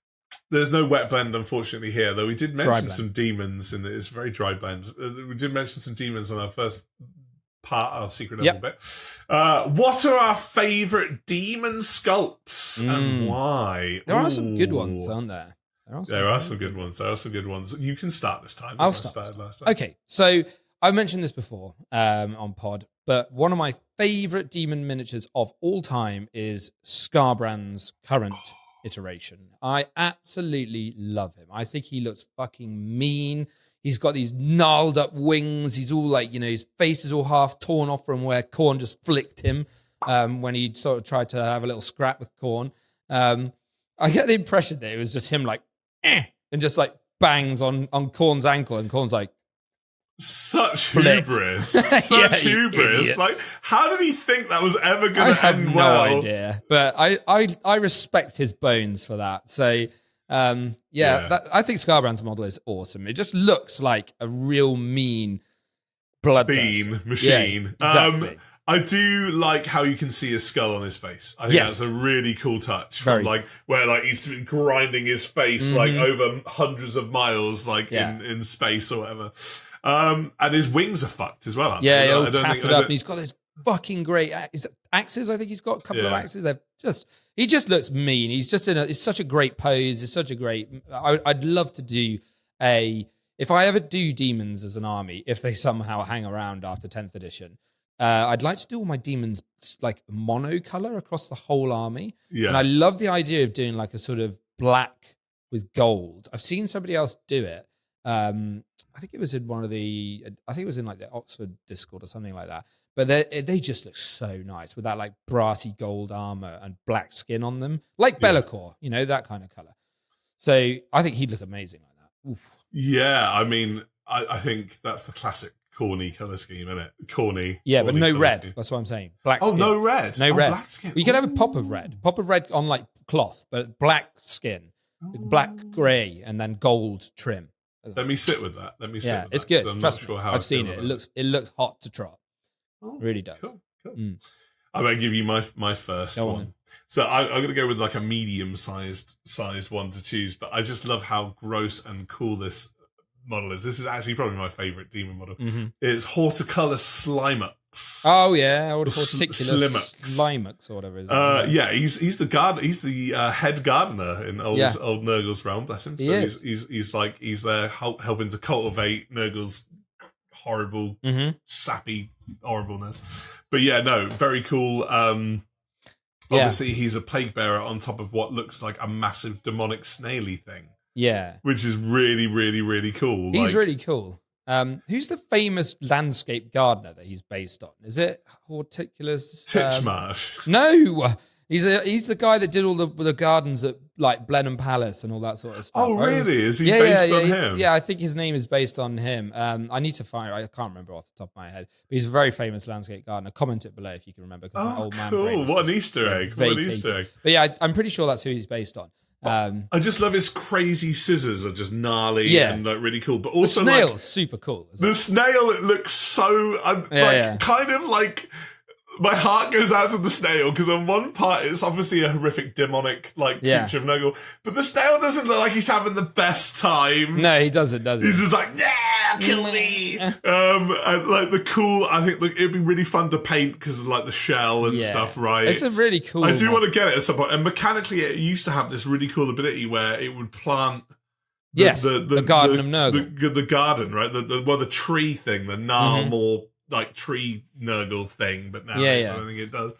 [SPEAKER 2] There's no wet blend, unfortunately, here, though we did mention some demons in it. It's a very dry blend. We did mention some demons on our first part, our secret level bit. What are our favourite demon sculpts and why?
[SPEAKER 1] There are some good ones, aren't there?
[SPEAKER 2] There are some good ones. You can start this time.
[SPEAKER 1] I'll start. Last time. Okay, so I've mentioned this before on pod, but one of my favourite demon miniatures of all time is Skarbrand's current iteration. I absolutely love him. I think he looks fucking mean. He's got these gnarled up wings. He's all like, his face is all half torn off from where Khorne just flicked him when he sort of tried to have a little scrap with Khorne. I get the impression that it was just him like, and just like bangs on Khorne's ankle, and Khorne's like,
[SPEAKER 2] such hubris. Such hubris. Idiot. Like, how did he think that was ever going to end well?
[SPEAKER 1] I have no idea. But I respect his bones for that. So, I think Skarbrand's model is awesome. It just looks like a real mean
[SPEAKER 2] bean machine.
[SPEAKER 1] Yeah, exactly.
[SPEAKER 2] I do like how you can see his skull on his face. I think that's a really cool touch. From like where like he's grinding his face like over hundreds of miles in space or whatever. And his wings are fucked as well.
[SPEAKER 1] He's all tattered up and he's got those fucking great axes. I think he's got a couple of axes. He just looks mean. He's just it's such a great pose. It's such a great. I'd love to do if I ever do demons as an army, if they somehow hang around after 10th edition. I'd like to do all my demons like monocolor across the whole army. Yeah. And I love the idea of doing like a sort of black with gold. I've seen somebody else do it. I think it was in like the Oxford Discord or something like that. But they just look so nice with that like brassy gold armor and black skin on them, like Be'lakor, that kind of color. So I think he'd look amazing like that. Oof.
[SPEAKER 2] Yeah, I mean, I think that's the classic corny color scheme, isn't it? Corny.
[SPEAKER 1] Yeah, but no red. Scheme. That's what I'm saying. Black skin.
[SPEAKER 2] No red.
[SPEAKER 1] No red.
[SPEAKER 2] Black skin.
[SPEAKER 1] You could have a pop of red. Pop of red on like cloth, but black skin. Black grey and then gold trim.
[SPEAKER 2] Let me sit with that.
[SPEAKER 1] It's good. Trust me. I've seen it. It looks hot to trot. Really does.
[SPEAKER 2] Cool. I'm going to give you my first one. So I'm going to go with like a medium-sized one to choose, but I just love how gross and cool this model is. This is actually probably my favourite demon model. It's Horticolor Slimux.
[SPEAKER 1] Oh yeah, or Horticulus Slimux or whatever.
[SPEAKER 2] Yeah, he's the guard. He's the head gardener in old Nurgle's realm. Bless him. So he's there helping to cultivate Nurgle's horrible, sappy horribleness. But yeah, no, very cool. Obviously, he's a plague bearer on top of what looks like a massive demonic snaily thing.
[SPEAKER 1] Yeah.
[SPEAKER 2] Which is really, really, really cool.
[SPEAKER 1] He's really cool. Who's the famous landscape gardener that he's based on? Is it Horticulus?
[SPEAKER 2] Titchmarsh?
[SPEAKER 1] No! He's the guy that did all the gardens at like Blenheim Palace and all that sort of stuff.
[SPEAKER 2] Oh, really? Is he based on him?
[SPEAKER 1] Yeah, I think his name is based on him. I need to find it. I can't remember off the top of my head. But he's a very famous landscape gardener. Comment it below if you can remember. My old man
[SPEAKER 2] cool. What an Easter egg. What an Easter egg.
[SPEAKER 1] But yeah, I'm pretty sure that's who he's based on.
[SPEAKER 2] I just love his crazy scissors are just gnarly and like really cool. But also
[SPEAKER 1] the snail's super cool.
[SPEAKER 2] The snail, it looks so kind of like my heart goes out to the snail because on one part it's obviously a horrific demonic creature of Nurgle, but the snail doesn't look like he's having the best time.
[SPEAKER 1] No, he doesn't, does he?
[SPEAKER 2] He's just like, yeah, kill me. And like the cool, I think it'd be really fun to paint because of like the shell and stuff, right?
[SPEAKER 1] It's a really cool.
[SPEAKER 2] I do want to get it at some point. And mechanically, it used to have this really cool ability where it would plant.
[SPEAKER 1] The garden of Nurgle.
[SPEAKER 2] The garden, right? The tree thing, the normal like tree Nurgle thing, but now I don't think it does.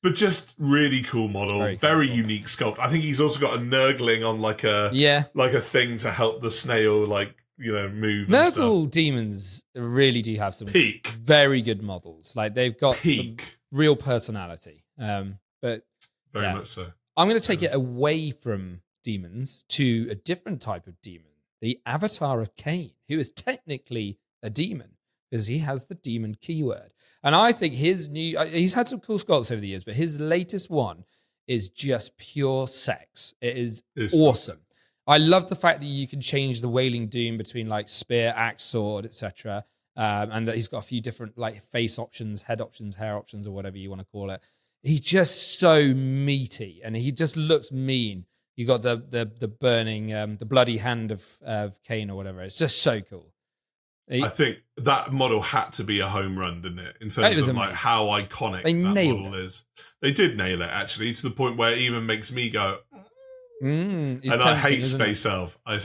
[SPEAKER 2] But just really cool model, very unique sculpt. I think he's also got a Nurgling on like a thing to help the snail move.
[SPEAKER 1] Nurgle demons really do have some very good models. Like they've got some real personality. But
[SPEAKER 2] very much so.
[SPEAKER 1] I'm going to take it away from demons to a different type of demon, the Avatar of Cain, who is technically a demon because he has the demon keyword. And I think his he's had some cool sculpts over the years, but his latest one is just pure sex. It's awesome. I love the fact that you can change the Wailing Doom between like spear, axe, sword, etc. And that he's got a few different like face options, head options, hair options, or whatever you want to call it. He's just so meaty and he just looks mean. You got the burning, the bloody hand of Cain or whatever. It's just so cool.
[SPEAKER 2] I think that model had to be a home run, didn't it? In terms of like how iconic that model is. They did nail it actually to the point where it even makes me go. And I hate Space Elf. I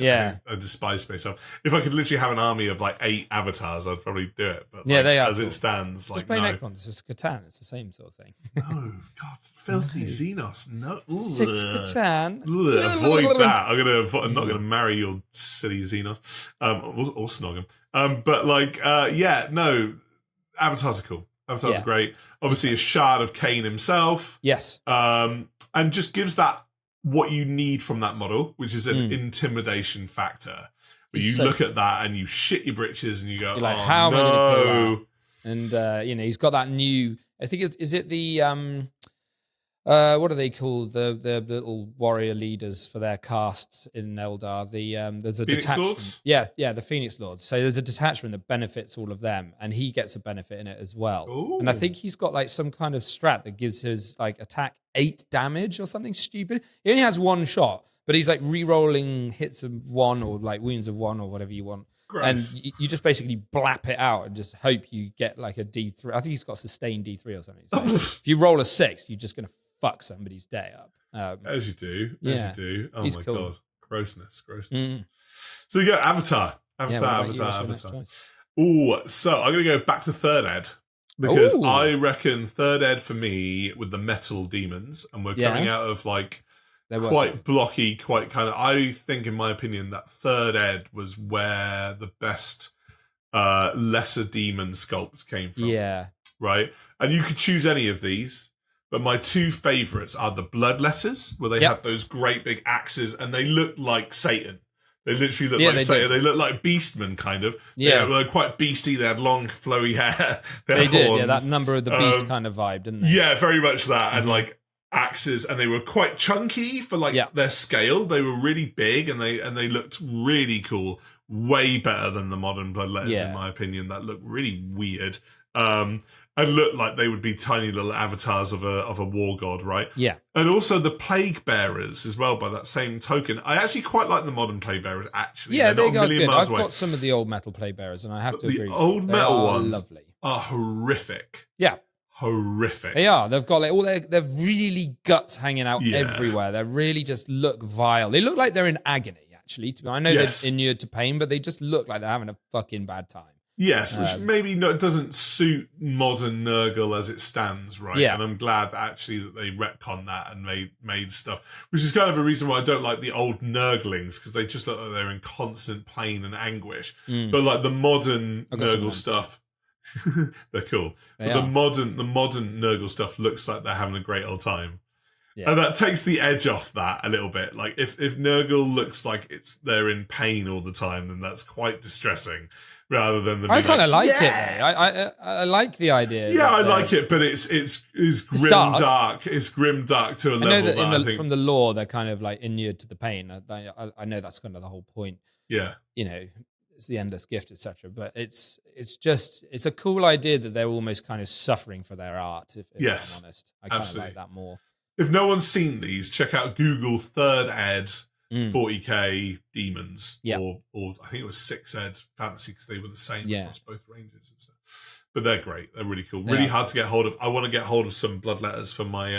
[SPEAKER 2] despise Space Elf. If I could literally have an army of like 8 avatars, I'd probably do it. But
[SPEAKER 1] they are
[SPEAKER 2] as it stands,
[SPEAKER 1] just play Necrons. It's just Catan. It's the same sort of thing.
[SPEAKER 2] Oh God, filthy Xenos. No,
[SPEAKER 1] 6 Catan.
[SPEAKER 2] Avoid that. I'm not gonna marry your silly Xenos. Or snog him. But like, avatars are cool. Avatars are great. Obviously, a shard of Cain himself.
[SPEAKER 1] Yes.
[SPEAKER 2] And just gives that what you need from that model, which is an intimidation factor. But you look at that and you shit your britches and you go, like, how am I going to kill
[SPEAKER 1] that? And he's got that new. I think is it the what are they called? The little warrior leaders for their casts in Eldar. There's a
[SPEAKER 2] Phoenix
[SPEAKER 1] detachment.
[SPEAKER 2] Lords?
[SPEAKER 1] Yeah, the Phoenix Lords. So there's a detachment that benefits all of them, and he gets a benefit in it as well.
[SPEAKER 2] Ooh.
[SPEAKER 1] And I think he's got like some kind of strat that gives his like attack 8 damage or something stupid. He only has 1 shot, but he's like re-rolling hits of 1 or like wounds of 1 or whatever you want.
[SPEAKER 2] Gross.
[SPEAKER 1] And you just basically blap it out and just hope you get like a D3. I think he's got sustained D3 or something. So if you roll a 6, you're just going to fuck somebody's day up.
[SPEAKER 2] As you do. As you do. Oh
[SPEAKER 1] he's
[SPEAKER 2] my
[SPEAKER 1] cool.
[SPEAKER 2] God. Grossness. So you got Avatar. Avatar. Oh, so I'm going to go back to 3rd Ed. Because I reckon 3rd Ed for me with the metal demons, and we're coming out of like quite blocky, quite kind of. I think, in my opinion, that 3rd Ed was where the best lesser demon sculpt came from.
[SPEAKER 1] Yeah.
[SPEAKER 2] Right? And you could choose any of these, but my 2 favourites are the Bloodletters, where they had those great big axes and they looked like Satan. They literally look like Satan. They look like Beastmen, kind of.
[SPEAKER 1] Yeah.
[SPEAKER 2] They were quite beasty. They had long, flowy hair.
[SPEAKER 1] They did, yeah. That Number of the Beast kind of vibe, didn't they?
[SPEAKER 2] Yeah, very much that. And like axes, and they were quite chunky for like their scale. They were really big, and they looked really cool. Way better than the modern Bloodletters, in my opinion. That looked really weird. and look like they would be tiny little avatars of a war god, right?
[SPEAKER 1] Yeah.
[SPEAKER 2] And also the plague bearers as well, by that same token. I actually quite like the modern plague bearers, actually.
[SPEAKER 1] Yeah, they
[SPEAKER 2] got
[SPEAKER 1] good. I've got some of the old metal plague bearers, and I have to agree.
[SPEAKER 2] The old metal ones
[SPEAKER 1] lovely.
[SPEAKER 2] are horrific.
[SPEAKER 1] Yeah.
[SPEAKER 2] Horrific.
[SPEAKER 1] They are. They've got like they're really guts hanging out everywhere. They really just look vile. They look like they're in agony, actually. I know they're inured to pain, but they just look like they're having a fucking bad time.
[SPEAKER 2] Yes, which maybe doesn't suit modern Nurgle as it stands, right?
[SPEAKER 1] Yeah.
[SPEAKER 2] And I'm glad actually that they retconned that and made stuff, which is kind of a reason why I don't like the old Nurglings, because they just look like they're in constant pain and anguish. But like the modern Nurgle stuff, they're cool. But the modern Nurgle stuff looks like they're having a great old time. Yeah. And that takes the edge off that a little bit. Like if Nurgle looks like they're in pain all the time, then that's quite distressing. Rather than
[SPEAKER 1] I kind of like it. I like the idea.
[SPEAKER 2] Yeah, I like it, but it's grim dark. It's grim dark to a level.
[SPEAKER 1] I know that from the lore, they're kind of like inured to the pain. I know that's kind of the whole point.
[SPEAKER 2] Yeah,
[SPEAKER 1] it's the endless gift, etc. But it's a cool idea that they're almost kind of suffering for their art. If I'm honest, I kind of like that more.
[SPEAKER 2] If no one's seen these, check out Google 3rd ed 40k demons, or I think it was 6th ed fantasy, because they were the same across both ranges and stuff. But they're great. They're really cool. Really hard to get hold of. I want to get hold of some bloodletters for my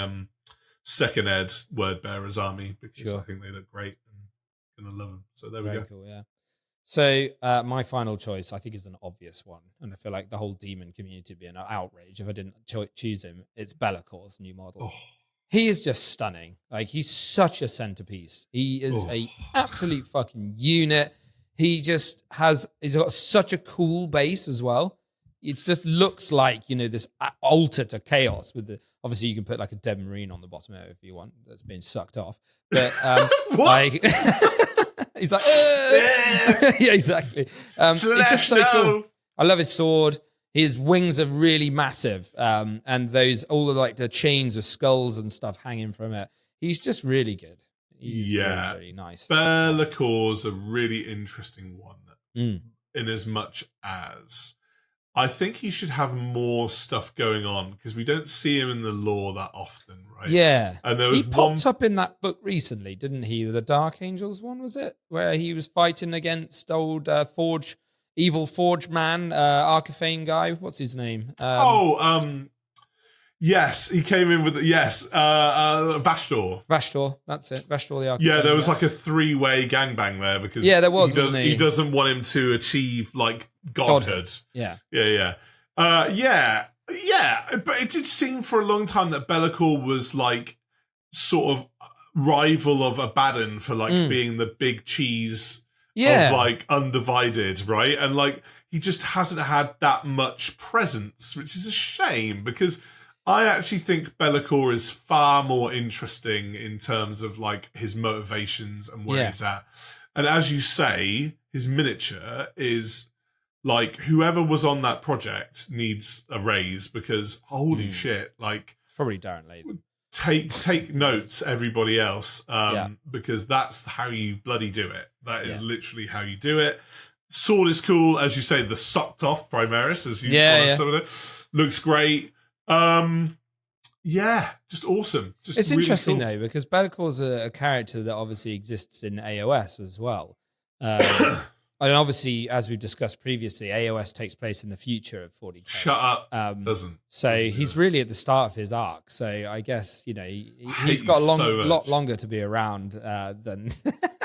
[SPEAKER 2] 2nd ed word bearers army, because I think they look great and gonna love them. So there we go.
[SPEAKER 1] Cool, yeah. So my final choice, I think, is an obvious one, and I feel like the whole demon community would be an outrage if I didn't choose him. It's Bellacor's new model. Oh. He is just stunning. Like, he's such a centerpiece. He is a absolute fucking unit. He's got such a cool base as well. It just looks like, this altar to chaos with obviously you can put like a dead marine on the bottom of it if you want, that's being sucked off. But like he's like yeah, exactly. It's just so cool. I love his sword. His wings are really massive, and all of like the chains with skulls and stuff hanging from it. He's just really good. He's really, really nice.
[SPEAKER 2] Bellacor's a really interesting one, in as much as I think he should have more stuff going on, because we don't see him in the lore that often, right?
[SPEAKER 1] Yeah,
[SPEAKER 2] and he
[SPEAKER 1] popped up in that book recently, didn't he? The Dark Angels one, was it? Where he was fighting against old Evil Forge man, Arcaphane guy. What's his name?
[SPEAKER 2] Yes, he came in with Vashdor.
[SPEAKER 1] Vashdor, that's it. Vashdor the Arcaphane.
[SPEAKER 2] Yeah, there was like a 3-way gangbang there, because
[SPEAKER 1] there was.
[SPEAKER 2] He doesn't want him to achieve like godhood.
[SPEAKER 1] Yeah.
[SPEAKER 2] But it did seem for a long time that Be'lakor was like sort of rival of Abaddon for like being the big cheese. Of like Undivided, right? And like he just hasn't had that much presence, which is a shame, because I actually think Be'lakor is far more interesting in terms of like his motivations and where he's at. And as you say, his miniature is like, whoever was on that project needs a raise, because holy shit, like
[SPEAKER 1] probably Darren Latham.
[SPEAKER 2] Take notes, everybody else, because that's how you bloody do it. That is literally how you do it. Sword is cool, as you say. The sucked off Primaris, as you call some of it, looks great. Just awesome. Just
[SPEAKER 1] it's
[SPEAKER 2] really
[SPEAKER 1] interesting
[SPEAKER 2] cool.
[SPEAKER 1] though, because Bellacor's a character that obviously exists in AOS as well. And obviously, as we've discussed previously, AOS takes place in the future of 40k.
[SPEAKER 2] Shut up. Doesn't.
[SPEAKER 1] So he's really at the start of his arc. So I guess, he's got a lot longer to be around than...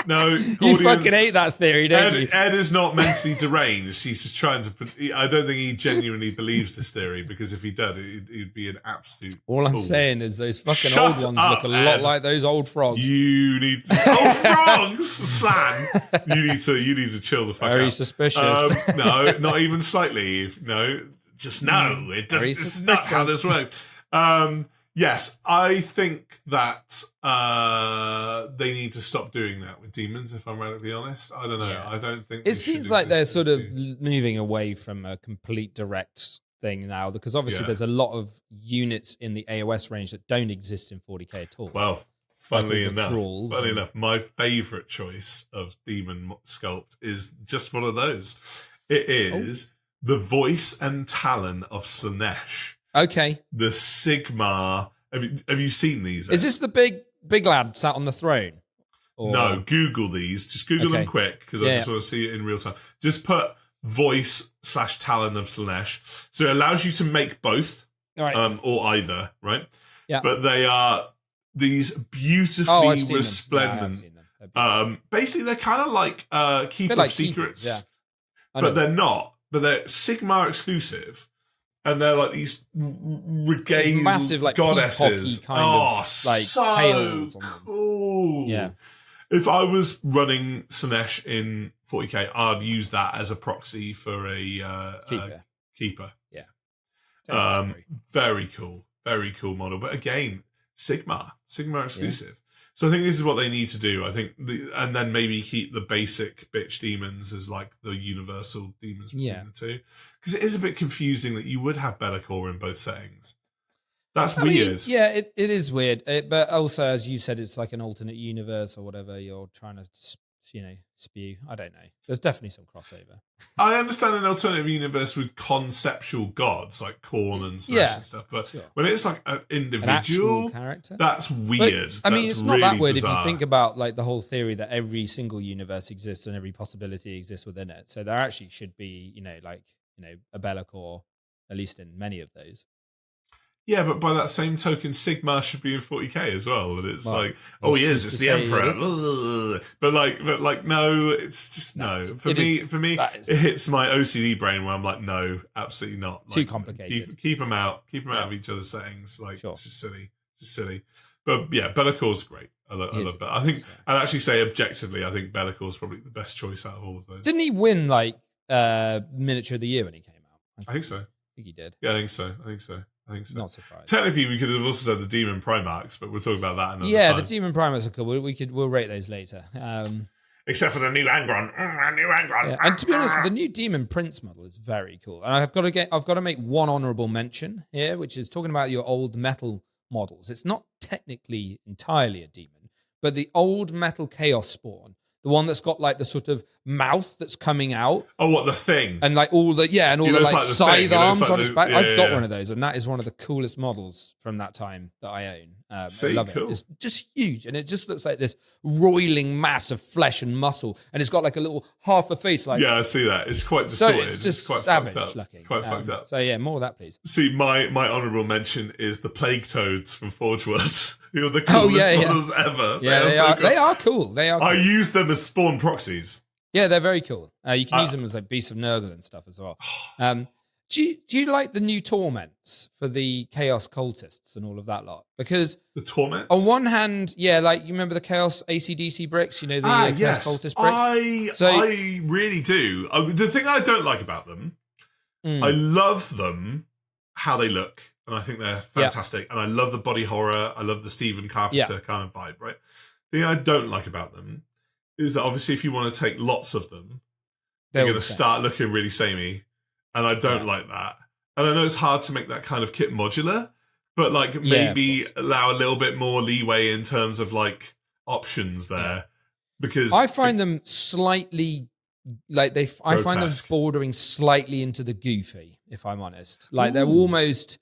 [SPEAKER 2] No,
[SPEAKER 1] you fucking hate that theory, don't you?
[SPEAKER 2] Ed is not mentally deranged. He's just trying to... I don't think he genuinely believes this theory, because if he did, he'd be an absolute
[SPEAKER 1] All I'm saying is those fucking old ones look a lot like those old frogs.
[SPEAKER 2] You need to... Old frogs! Slang! You need to chill the fuck out.
[SPEAKER 1] Very suspicious.
[SPEAKER 2] No, not even slightly. No, just no. It's not how this works. Yes, I think that they need to stop doing that with demons, if I'm radically honest. I don't know. Yeah. I don't think...
[SPEAKER 1] It seems like they're sort of moving away from a complete direct thing now, because obviously there's a lot of units in the AOS range that don't exist in 40k at all.
[SPEAKER 2] Well, funnily enough, my favourite choice of demon sculpt is just one of those. It is the voice and talon of Slaanesh.
[SPEAKER 1] Okay.
[SPEAKER 2] The Sigmar. Have you seen these?
[SPEAKER 1] Is this the big lad sat on the throne? Or...
[SPEAKER 2] No, Google these. Just Google them quick because I just want to see it in real time. Just put voice / talon of Slaanesh. So it allows you to make both, or either, right? Yeah. But they are these beautifully resplendent. Basically, they're kind of like Keeper of Secrets, but they're not. But they're Sigmar exclusive. And they're like these regained
[SPEAKER 1] massive, like,
[SPEAKER 2] goddesses.
[SPEAKER 1] Kind of, like,
[SPEAKER 2] so
[SPEAKER 1] tails on them.
[SPEAKER 2] Cool.
[SPEAKER 1] Yeah.
[SPEAKER 2] If I was running Slaanesh in 40k, I'd use that as a proxy for a keeper.
[SPEAKER 1] Yeah.
[SPEAKER 2] Very cool. Very cool model. But again, Sigmar exclusive. Yeah. So I think this is what they need to do. I think, and then maybe keep the basic bitch demons as like the universal demons between the two. Because it is a bit confusing that you would have Be'lakor in both settings. That's weird.
[SPEAKER 1] It is weird. But also, as you said, it's like an alternate universe or whatever you're trying to, spew. I don't know. There's definitely some crossover.
[SPEAKER 2] I understand an alternative universe with conceptual gods like Khorne and Slaanesh and stuff, but when it's like an individual
[SPEAKER 1] character,
[SPEAKER 2] that's weird.
[SPEAKER 1] But, it's not that weird bizarre. If you think about like the whole theory that every single universe exists and every possibility exists within it. So there actually should be, a Be'lakor, at least in many of those.
[SPEAKER 2] Yeah, but by that same token, Sigmar should be in 40k as well. And it's he is. It's the Emperor. But no, it's just no. For me, it hits my OCD brain where I'm like, no, absolutely not.
[SPEAKER 1] Too complicated.
[SPEAKER 2] Keep them out. Keep them out of each other's settings. It's just silly. Just silly. But yeah, Bellacor's great. I love that. I think I'd actually say objectively, I think Bellacor's probably the best choice out of all of those.
[SPEAKER 1] Didn't he win Miniature of the Year when he came out?
[SPEAKER 2] I think so.
[SPEAKER 1] I think he did.
[SPEAKER 2] Yeah, I think so.
[SPEAKER 1] Not surprised.
[SPEAKER 2] Technically, we could have also said the Demon Primarchs, but we'll talk about that another time.
[SPEAKER 1] Yeah, the Demon Primarchs are cool. We'll rate those later.
[SPEAKER 2] Except for the new Angron.
[SPEAKER 1] Yeah. And to be honest, the new Demon Prince model is very cool. And I've got to make one honourable mention here, which is talking about your old metal models. It's not technically entirely a demon, but the old metal Chaos Spawn, the one that's got like the sort of mouth that's coming out.
[SPEAKER 2] Oh, what, the thing?
[SPEAKER 1] And like all the scythe arms on its back. I've got one of those, and that is one of the coolest models from that time that I own. I love it. It's just huge, and it just looks like this roiling mass of flesh and muscle, and it's got like a little half a face. Like,
[SPEAKER 2] yeah, I see that. It's quite distorted.
[SPEAKER 1] So it's just
[SPEAKER 2] quite
[SPEAKER 1] savage
[SPEAKER 2] fucked up.
[SPEAKER 1] looking.
[SPEAKER 2] Quite fucked up.
[SPEAKER 1] So yeah, more of that, please.
[SPEAKER 2] See, my honourable mention is the Plague Toads from Forge World. You're the coolest models ever.
[SPEAKER 1] Yeah, they are cool. They are cool.
[SPEAKER 2] I use them as spawn proxies.
[SPEAKER 1] Yeah, they're very cool. You can use them as like Beasts of Nurgle and stuff as well. Do you like the new Torments for the Chaos Cultists and all of that lot? Because
[SPEAKER 2] the Torments?
[SPEAKER 1] On one hand, yeah, like you remember the Chaos AC/DC bricks, the Chaos Cultist bricks?
[SPEAKER 2] I really do. The thing I don't like about them, I love them, how they look, and I think they're fantastic. And I love the body horror. I love the Stephen Carpenter kind of vibe, right? The thing I don't like about them is that obviously if you want to take lots of them, they're going to start looking really samey. And I don't like that. And I know it's hard to make that kind of kit modular, but like maybe allow a little bit more leeway in terms of like options there. Because
[SPEAKER 1] I find them slightly like I find them bordering slightly into the goofy, if I'm honest. Like they're almost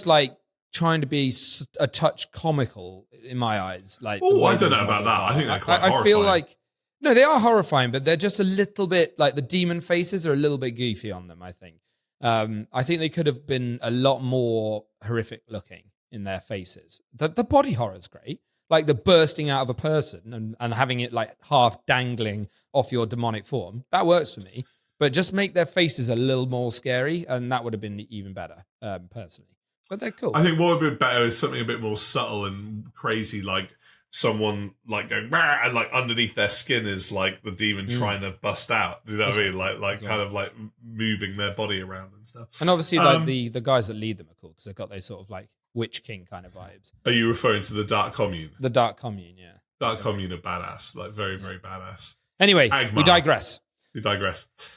[SPEAKER 1] like trying to be a touch comical in my eyes. Like,
[SPEAKER 2] I don't know about that. I think they're quite horrifying.
[SPEAKER 1] I feel like no, they are horrifying, but they're just a little bit like the demon faces are a little bit goofy on them. I think they could have been a lot more horrific looking in their faces. The body horror is great, like the bursting out of a person and having it like half dangling off your demonic form. That works for me, but just make their faces a little more scary, and that would have been even better, personally. But they're cool.
[SPEAKER 2] I think what would be better is something a bit more subtle and crazy, like someone like going and like underneath their skin is like the demon trying to bust out. Do you know what I mean? Like kind of like moving their body around and stuff.
[SPEAKER 1] And obviously, like the guys that lead them are cool because they've got those sort of like Witch King kind of vibes.
[SPEAKER 2] Are you referring to the Dark Commune?
[SPEAKER 1] The Dark Commune, yeah.
[SPEAKER 2] Dark Commune are badass, like very very badass.
[SPEAKER 1] Anyway, we digress.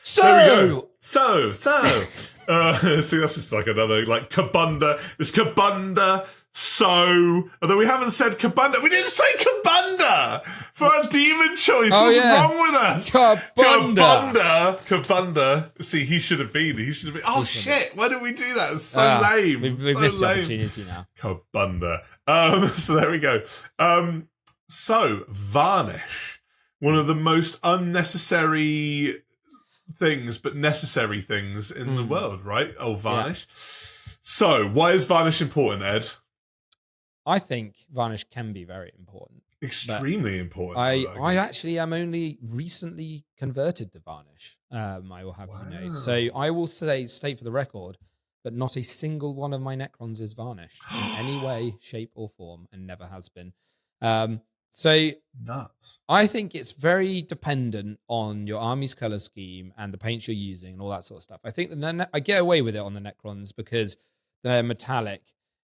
[SPEAKER 2] So there we go. So see, that's just like another like Kabunda. It's Kabunda so, although we haven't said Kabunda, we didn't say Kabunda for our demon choice. What's wrong with us? Kabunda. See, he should have been. Oh, shit. Why did we do that? It's so lame.
[SPEAKER 1] We've missed the opportunity now.
[SPEAKER 2] Kabunda. So there we go. So, Varnish. One of the most unnecessary things, but necessary things in the world, right? Oh, Varnish. Yeah. So, why is Varnish important, Ed?
[SPEAKER 1] I think Varnish can be very important.
[SPEAKER 2] Extremely important.
[SPEAKER 1] I actually am only recently converted to Varnish. I will have you know. So I will state for the record that not a single one of my Necrons is varnished in any way, shape, or form, and never has been. So
[SPEAKER 2] nuts.
[SPEAKER 1] I think it's very dependent on your army's color scheme and the paints you're using and all that sort of stuff. I think I get away with it on the Necrons because they're metallic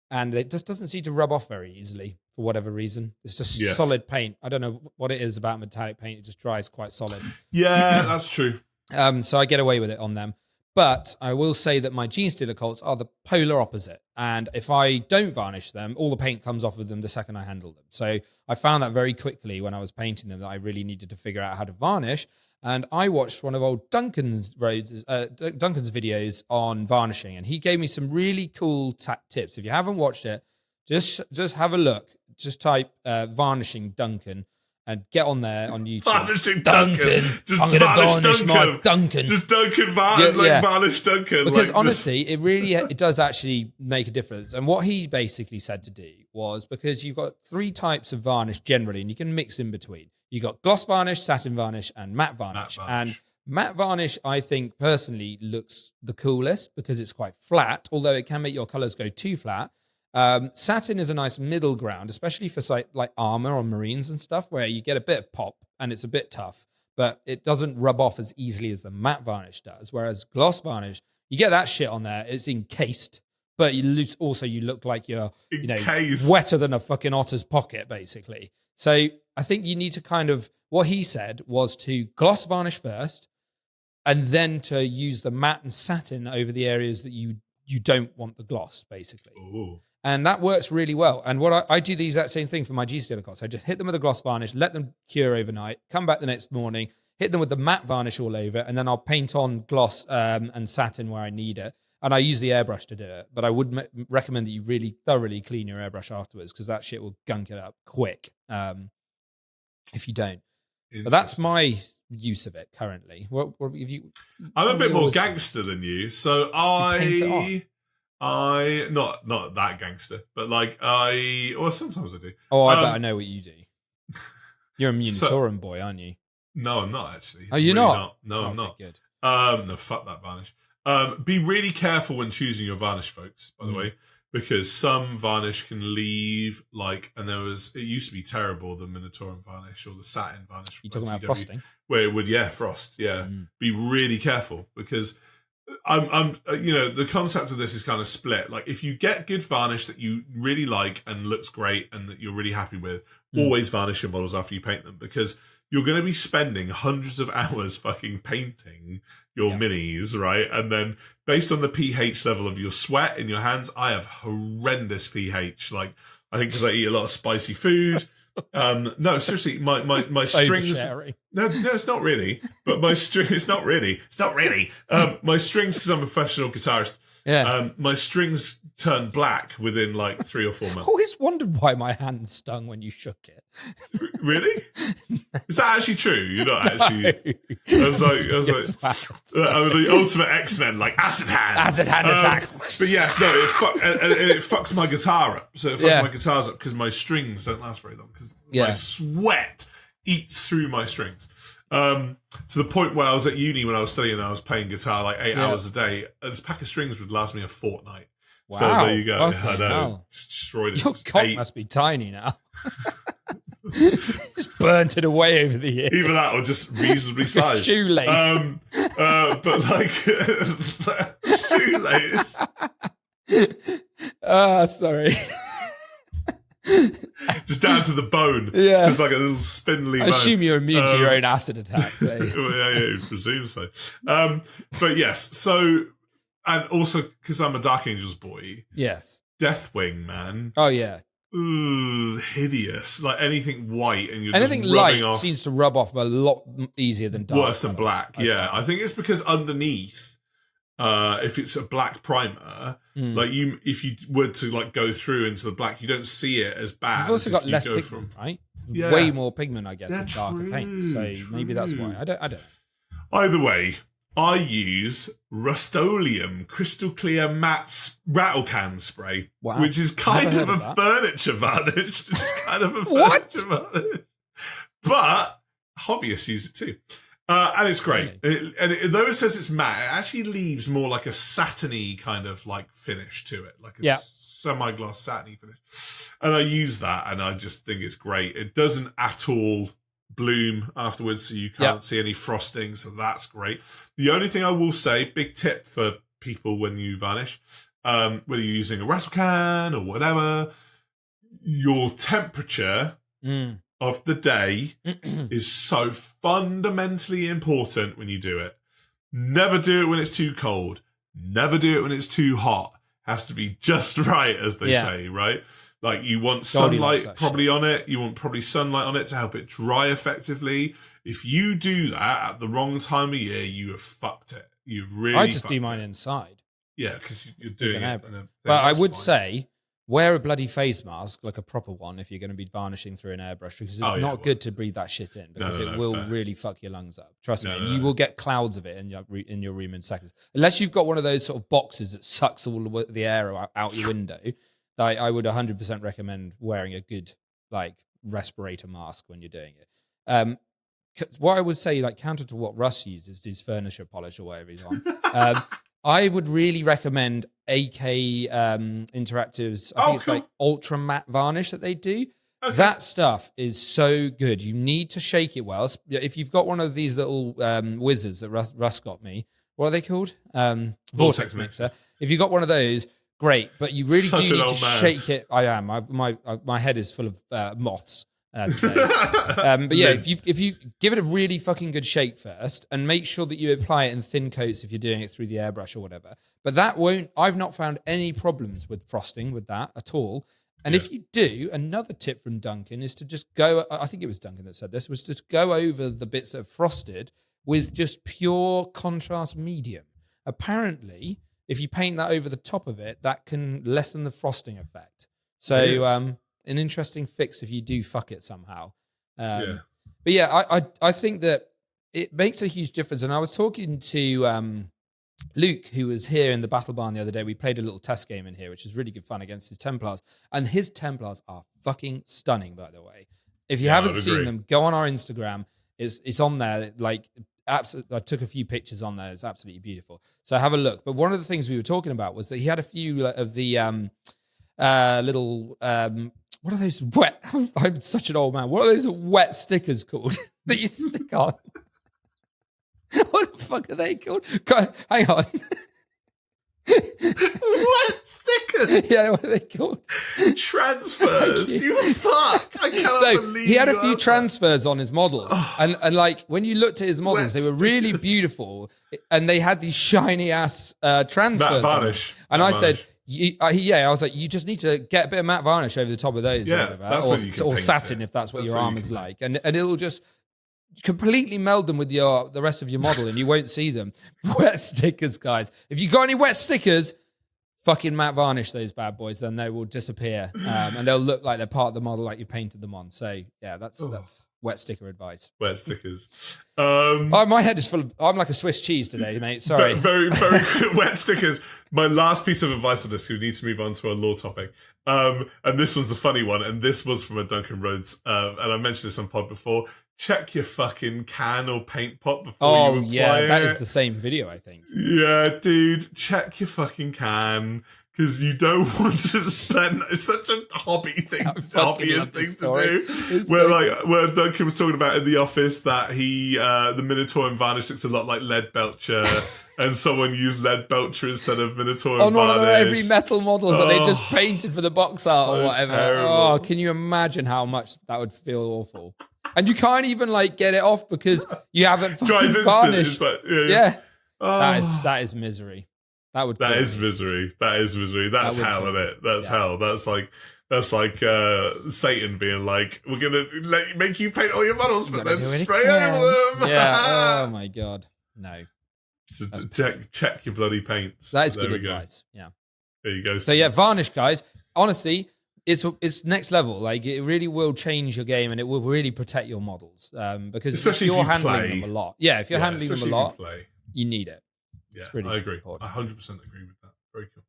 [SPEAKER 1] and it just doesn't seem to rub off very easily for whatever reason. It's just solid paint. I don't know what it is about metallic paint. It just dries quite solid.
[SPEAKER 2] Yeah, that's true.
[SPEAKER 1] So I get away with it on them. But I will say that my Gene Stealer Colts are the polar opposite. And if I don't varnish them, all the paint comes off of them the second I handle them. So I found that very quickly when I was painting them that I really needed to figure out how to varnish. And I watched one of old Duncan's videos on varnishing. And he gave me some really cool tips. If you haven't watched it, just have a look. Just type varnishing Duncan. And get on there on YouTube.
[SPEAKER 2] Varnishing Duncan. Just
[SPEAKER 1] I'm going to varnish my Duncan.
[SPEAKER 2] Just Duncan varnish, varnish Duncan.
[SPEAKER 1] Because honestly, it does actually make a difference. And what he basically said to do was, because you've got three types of varnish generally, and you can mix in between. You've got gloss varnish, satin varnish, and matte varnish. And matte varnish, I think, personally, looks the coolest because it's quite flat, although it can make your colors go too flat. Satin is a nice middle ground, especially for like armor or marines and stuff, where you get a bit of pop and it's a bit tough, but it doesn't rub off as easily as the matte varnish does. Whereas gloss varnish, you get that shit on there, it's encased, but you look like you're wetter than a fucking otter's pocket, basically. So I think you need to what he said was to gloss varnish first, and then to use the matte and satin over the areas that you don't want the gloss, basically.
[SPEAKER 2] Ooh.
[SPEAKER 1] And that works really well. And what I do the exact same thing for my Gene Stealer Colts. I just hit them with a gloss varnish, let them cure overnight, come back the next morning, hit them with the matte varnish all over, and then I'll paint on gloss and satin where I need it. And I use the airbrush to do it. But I would recommend that you really thoroughly clean your airbrush afterwards, because that shit will gunk it up quick if you don't. But that's my use of it currently. What have you?
[SPEAKER 2] I'm a bit more gangster than you, so
[SPEAKER 1] paint it on.
[SPEAKER 2] I not that gangster, but sometimes I do.
[SPEAKER 1] Oh, I bet I know what you do. You're a Munitorum boy, aren't you?
[SPEAKER 2] No, I'm not actually.
[SPEAKER 1] Oh, you're not?
[SPEAKER 2] No, I'm not.
[SPEAKER 1] Good.
[SPEAKER 2] No, fuck that varnish. Be really careful when choosing your varnish, folks. By the way, because some varnish can leave and it used to be terrible, the Munitorum varnish or the satin varnish.
[SPEAKER 1] You're talking about frosting,
[SPEAKER 2] where it would frost. Yeah, be really careful because. The concept of this is kind of split. Like, if you get good varnish that you really like and looks great and that you're really happy with, always varnish your models after you paint them, because you're going to be spending hundreds of hours fucking painting your minis, right? And then based on the pH level of your sweat in your hands, I have horrendous pH. I think because I eat a lot of spicy food. No, seriously, my strings. No, it's not really. But my string. It's not really. My strings, because I'm a professional guitarist.
[SPEAKER 1] Yeah.
[SPEAKER 2] My strings turn black within 3 or 4 months.
[SPEAKER 1] I always wondered why my hand stung when you shook it.
[SPEAKER 2] Really? Is that actually true? You're not actually. I was like, the ultimate X-Men, acid hand.
[SPEAKER 1] Acid hand attack.
[SPEAKER 2] But yes, no, it fucks my guitar up. So it fucks my guitars up because my strings don't last very long because my sweat eats through my strings. To the point where I was at uni when I was studying and I was playing guitar 8 hours a day. This pack of strings would last me a fortnight.
[SPEAKER 1] Wow.
[SPEAKER 2] So there you go.
[SPEAKER 1] Okay,
[SPEAKER 2] I know. Just destroyed it.
[SPEAKER 1] Your cock must be tiny now. Just burnt it away over the years.
[SPEAKER 2] Even that, or just reasonably sized.
[SPEAKER 1] Shoelace.
[SPEAKER 2] But shoelace.
[SPEAKER 1] Sorry.
[SPEAKER 2] Just down to the bone.
[SPEAKER 1] Yeah.
[SPEAKER 2] Just like a little spindly bone.
[SPEAKER 1] I assume you're immune to your own acid attacks. Eh?
[SPEAKER 2] I presume so. But yes, so, and also because I'm a Dark Angels boy.
[SPEAKER 1] Yes.
[SPEAKER 2] Deathwing, man.
[SPEAKER 1] Oh yeah.
[SPEAKER 2] Ooh, hideous. Like anything white and you're
[SPEAKER 1] anything
[SPEAKER 2] just rubbing
[SPEAKER 1] light
[SPEAKER 2] off.
[SPEAKER 1] seems to rub off a lot easier than dark.
[SPEAKER 2] Worse than black, yeah. I think it's because underneath, if it's a black primer, like if you were to like go through into the black, you don't see it as bad.
[SPEAKER 1] You've also got less pigment,
[SPEAKER 2] from,
[SPEAKER 1] right?
[SPEAKER 2] Yeah.
[SPEAKER 1] Way more pigment, I guess, in
[SPEAKER 2] True,
[SPEAKER 1] darker paint. So maybe that's why. I don't.
[SPEAKER 2] Either way, I use Rust-Oleum Crystal Clear Matte Rattle Can Spray, which is kind of a furniture varnish. It's kind of a furniture varnish. But hobbyists use it too. And it's great. Really? Though it says it's matte, it actually leaves more like a satiny kind of like finish to it. Like a semi-gloss satiny finish. And I use that and I just think it's great. It doesn't at all bloom afterwards, so you can't see any frosting, so that's great. The only thing I will say, big tip for people when you varnish, whether you're using a rattle can or whatever, your temperature of the day is so fundamentally important when you do it. Never do it when it's too cold. Never do it when it's too hot. Has to be just right, as they say, right? Like you want sunlight probably on it. You want probably sunlight on it to help it dry effectively. If you do that at the wrong time of year, you have fucked it. You've really
[SPEAKER 1] I just do mine inside.
[SPEAKER 2] Yeah, because you're doing it.
[SPEAKER 1] But I would say wear a bloody face mask, like a proper one, if you're going to be varnishing through an airbrush, because it's not good to breathe that shit in, because it will really fuck your lungs up. Trust me. And you will get clouds of it in your room in seconds. Unless you've got one of those sort of boxes that sucks all the air out your window. I would 100% recommend wearing a good like respirator mask when you're doing it. What I would say, like counter to what Russ uses, his furniture polish or whatever he's on, I would really recommend AK Interactive's, I think it's like ultra matte varnish that they do. Okay. That stuff is so good. You need to shake it well. If you've got one of these little whizzers that Russ got me, what are they called? Vortex Mixer. If you've got one of those, great, but you really do need to shake it. I am. My head is full of moths today. But yeah, if you give it a really fucking good shake first, and make sure that you apply it in thin coats if you're doing it through the airbrush or whatever. But that won't. I've not found any problems with frosting with that at all. And if you do, another tip from Duncan is to just go. I think it was Duncan that said this, was to go over the bits that are frosted with just pure contrast medium. Apparently, if you paint that over the top of it, that can lessen the frosting effect. So, an interesting fix if you do fuck it somehow. But yeah, I think that it makes a huge difference. And I was talking to Luke, who was here in the Battle Barn the other day. We played a little test game in here, which was really good fun against his Templars. And his Templars are fucking stunning, by the way. If you haven't seen them, go on our Instagram. It's on there, like... Absolutely, I took a few pictures on there. It's absolutely beautiful. So have a look. But one of the things we were talking about was that he had a few of the little what are those wet? I'm such an old man. What are those wet stickers called that you stick on? What the fuck are they called? Hang on.
[SPEAKER 2] Wet stickers?
[SPEAKER 1] Yeah, what are they called?
[SPEAKER 2] Transfers. You fuck. I cannot believe
[SPEAKER 1] he had a few transfers on his models. And like when you looked at his models, they were really beautiful. And they had these shiny ass transfers.
[SPEAKER 2] Matte varnish.
[SPEAKER 1] And I said, I was like, you just need to get a bit of matte varnish over the top of those.
[SPEAKER 2] Yeah,
[SPEAKER 1] or, or satin if that's what your arm is like. And it'll just completely meld them with the rest of your model and you won't see them. Wet stickers, guys. If you got any wet stickers, fucking matte varnish those bad boys, then they will disappear. And they'll look like they're part of the model, like you painted them on. So yeah, that's wet sticker advice.
[SPEAKER 2] Wet stickers.
[SPEAKER 1] My head is full of... I'm like a Swiss cheese today, mate. Sorry.
[SPEAKER 2] Very, very good. Wet stickers. My last piece of advice on this, we need to move on to a law topic. And this was the funny one, and this was from a Duncan Rhodes. And I mentioned this on pod before. Check your fucking can or paint pot before you apply it.
[SPEAKER 1] That is the same video, I think.
[SPEAKER 2] Yeah, dude. Check your fucking can. Because you don't want to spend... It's such a hobbyist thing to do. Where Duncan was talking about in the office that the Minotaur and Varnish looks a lot like Lead Belcher, and someone used Lead Belcher instead of Minotaur and Varnish.
[SPEAKER 1] On one of the heavy metal models that they just painted for the box art or whatever.
[SPEAKER 2] Terrible.
[SPEAKER 1] Oh, can you imagine how much that would feel awful? And you can't even get it off because you haven't fucking varnished.
[SPEAKER 2] Like,
[SPEAKER 1] yeah. That is misery.
[SPEAKER 2] That is misery. That's hell, isn't it? That's hell. That's like Satan being like, we're gonna make you paint all your models, but then spray over them.
[SPEAKER 1] Yeah. Oh my god. No.
[SPEAKER 2] So check your bloody paints.
[SPEAKER 1] That is good advice. Yeah.
[SPEAKER 2] There you go.
[SPEAKER 1] So yeah, Varnish, guys. Honestly, it's next level. Like, it really will change your game, and it will really protect your models. Because
[SPEAKER 2] especially
[SPEAKER 1] if you're
[SPEAKER 2] if you
[SPEAKER 1] handling them a lot. Yeah, if you're handling them a lot, you need it.
[SPEAKER 2] Yeah,
[SPEAKER 1] really
[SPEAKER 2] I agree.
[SPEAKER 1] important.
[SPEAKER 2] 100% agree with that. Very cool.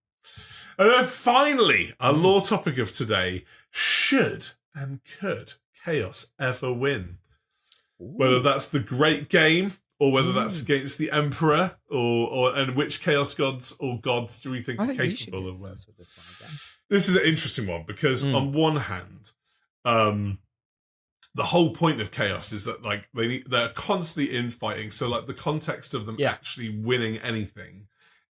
[SPEAKER 2] And then finally, our lore topic of today: should and could Chaos ever win? Ooh. Whether that's the Great Game, or whether that's against the Emperor, and which Chaos gods or gods do we think are capable of winning? This is an interesting one because on one hand, the whole point of Chaos is that like they're constantly infighting. So like the context of them actually winning anything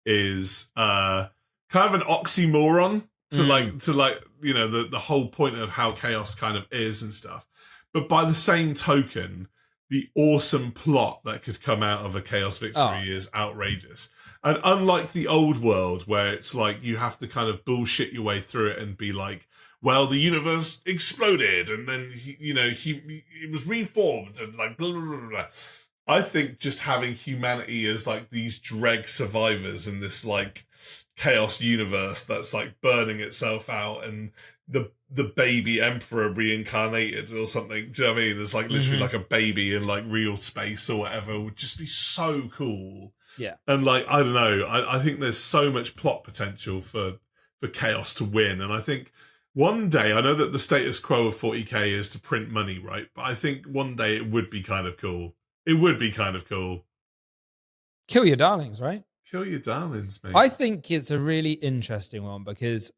[SPEAKER 2] is kind of an oxymoron to the whole point of how Chaos kind of is and stuff. But by the same token, the awesome plot that could come out of a Chaos victory is outrageous. And unlike the old world where it's like you have to kind of bullshit your way through it and be like, well, the universe exploded and then it was reformed and like blah, blah, blah, blah. I think just having humanity as like these dreg survivors in this like Chaos universe that's like burning itself out and the baby emperor reincarnated or something. Do you know what I mean? There's like literally like a baby in like real space or whatever would just be so cool.
[SPEAKER 1] Yeah.
[SPEAKER 2] And like, I don't know, I think there's so much plot potential for Chaos to win. And I think one day, I know that the status quo of 40k is to print money, right? But I think one day it would be kind of cool. It would be kind of cool.
[SPEAKER 1] Kill your darlings, right?
[SPEAKER 2] Kill your darlings, mate.
[SPEAKER 1] I think it's a really interesting one because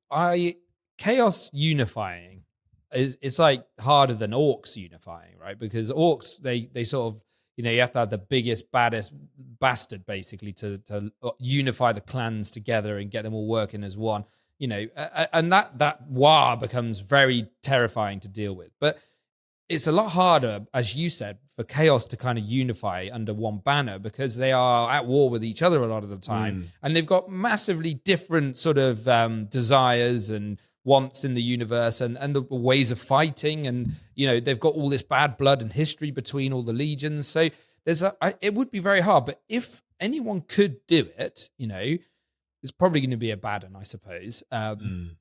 [SPEAKER 1] Chaos unifying it's like harder than orcs unifying, right? Because orcs, they sort of, you have to have the biggest, baddest bastard basically to unify the clans together and get them all working as one. And that war becomes very terrifying to deal with. But it's a lot harder, as you said, for Chaos to kind of unify under one banner because they are at war with each other a lot of the time. And they've got massively different sort of desires and wants in the universe and the ways of fighting. And, they've got all this bad blood and history between all the legions. So it would be very hard. But if anyone could do it, it's probably going to be a bad one, I suppose. It'd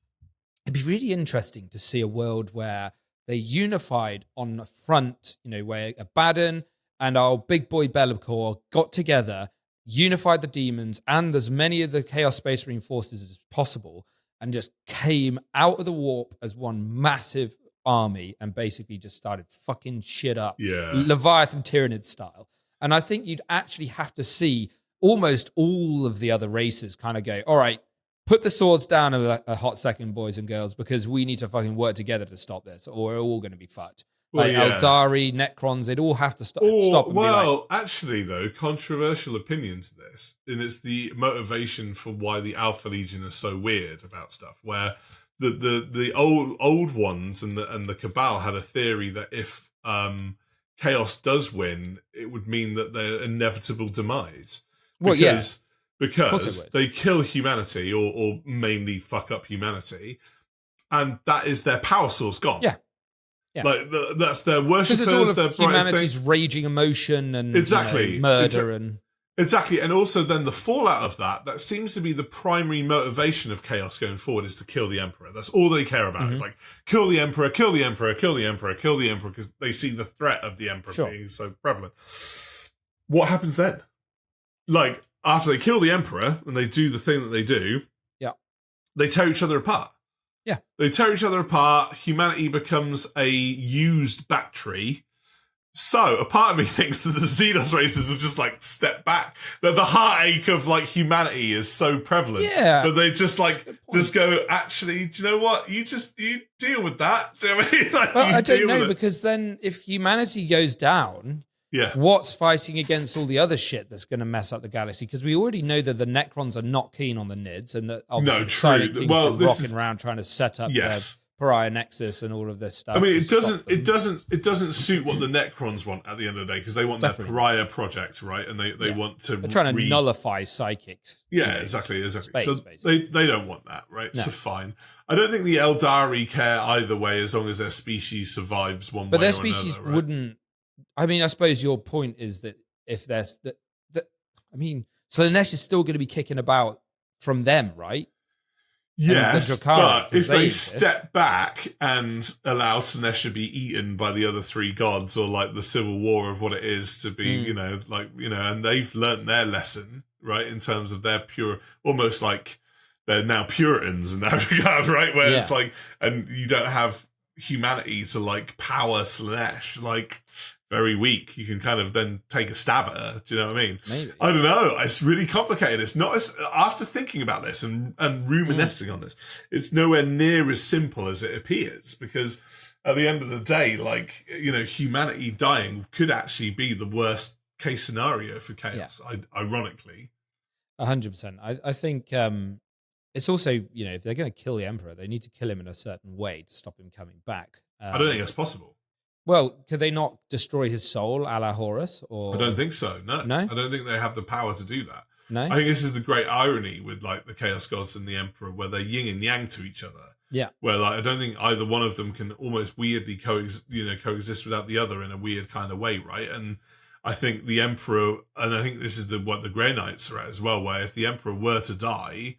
[SPEAKER 1] be really interesting to see a world where they unified on the front, where Abaddon and our big boy Be'lakor got together, unified the demons and as many of the Chaos Space Marine forces as possible, and just came out of the warp as one massive army and basically just started fucking shit up.
[SPEAKER 2] Yeah.
[SPEAKER 1] Leviathan Tyrannid style. And I think you'd actually have to see almost all of the other races kind of go, all right, put the swords down a hot second, boys and girls, because we need to fucking work together to stop this, or we're all going to be fucked. Well, like Eldari, Necrons, they'd all have to stop and be like...
[SPEAKER 2] actually, though, controversial opinion to this, and it's the motivation for why the Alpha Legion are so weird about stuff, where the old ones and the Cabal had a theory that if Chaos does win, it would mean that their inevitable demise. Because they kill humanity or mainly fuck up humanity, and that is their power source gone.
[SPEAKER 1] Yeah.
[SPEAKER 2] Like that's their worshippers,
[SPEAKER 1] because it's all
[SPEAKER 2] their
[SPEAKER 1] of humanity's raging emotion and murder and
[SPEAKER 2] exactly, and also then the fallout of that seems to be the primary motivation of Chaos going forward is to kill the Emperor. That's all they care about. It's like kill the Emperor, kill the Emperor, kill the Emperor, kill the Emperor, because they see the threat of the Emperor being so prevalent. What happens then? Like, after they kill the Emperor and they do the thing that they do, they tear each other apart.
[SPEAKER 1] Yeah.
[SPEAKER 2] They tear each other apart. Humanity becomes a used battery. So a part of me thinks that the Xenos races have just like stepped back. That the heartache of like humanity is so prevalent.
[SPEAKER 1] Yeah.
[SPEAKER 2] But they just go, actually, do you know what? You deal with that. Do you know what I mean? Like,
[SPEAKER 1] well, I don't know, because then if humanity goes down, what's fighting against all the other shit that's going to mess up the galaxy? Because we already know that the Necrons are not keen on the Nids, and that obviously the Silent King's been rocking around trying to set up their Pariah Nexus and all of this stuff.
[SPEAKER 2] I mean, it doesn't suit what the Necrons want at the end of the day, because they want their Pariah project, right? And they want to.
[SPEAKER 1] They're trying to nullify psychic.
[SPEAKER 2] Yeah, exactly.
[SPEAKER 1] Space,
[SPEAKER 2] so
[SPEAKER 1] basically.
[SPEAKER 2] they don't want that, right?
[SPEAKER 1] No.
[SPEAKER 2] So fine. I don't think the Eldari care either way, as long as their species survives one way or another.
[SPEAKER 1] But their species
[SPEAKER 2] right?
[SPEAKER 1] wouldn't. I mean, I suppose your point is that if there's I mean, Slanesh is still going to be kicking about from them, right?
[SPEAKER 2] Yes, but if they step back and allow Slanesh to be eaten by the other three gods, or like the civil war of what it is to be, and they've learnt their lesson, right, in terms of their pure, almost like they're now Puritans in that regard, right, where it's like, and you don't have humanity to like power Slanesh, like very weak. You can kind of then take a stab at her. Do you know what I mean?
[SPEAKER 1] Maybe.
[SPEAKER 2] I don't know. It's really complicated. It's not as, after thinking about this and ruminating on this, it's nowhere near as simple as it appears, because at the end of the day, like, humanity dying could actually be the worst case scenario for Chaos, ironically.
[SPEAKER 1] 100%. I think it's also, if they're going to kill the Emperor, they need to kill him in a certain way to stop him coming back.
[SPEAKER 2] I don't think that's possible.
[SPEAKER 1] Well, could they not destroy his soul a la Horus? Or...
[SPEAKER 2] I don't think so, no.
[SPEAKER 1] No?
[SPEAKER 2] I don't think they have the power to do that.
[SPEAKER 1] No?
[SPEAKER 2] I think this is the great irony with like the Chaos Gods and the Emperor, where they're yin and yang to each other.
[SPEAKER 1] Yeah.
[SPEAKER 2] Where like I don't think either one of them can almost weirdly coexist without the other in a weird kind of way, right? And I think the Emperor, and I think this is what the Grey Knights are at as well, where if the Emperor were to die,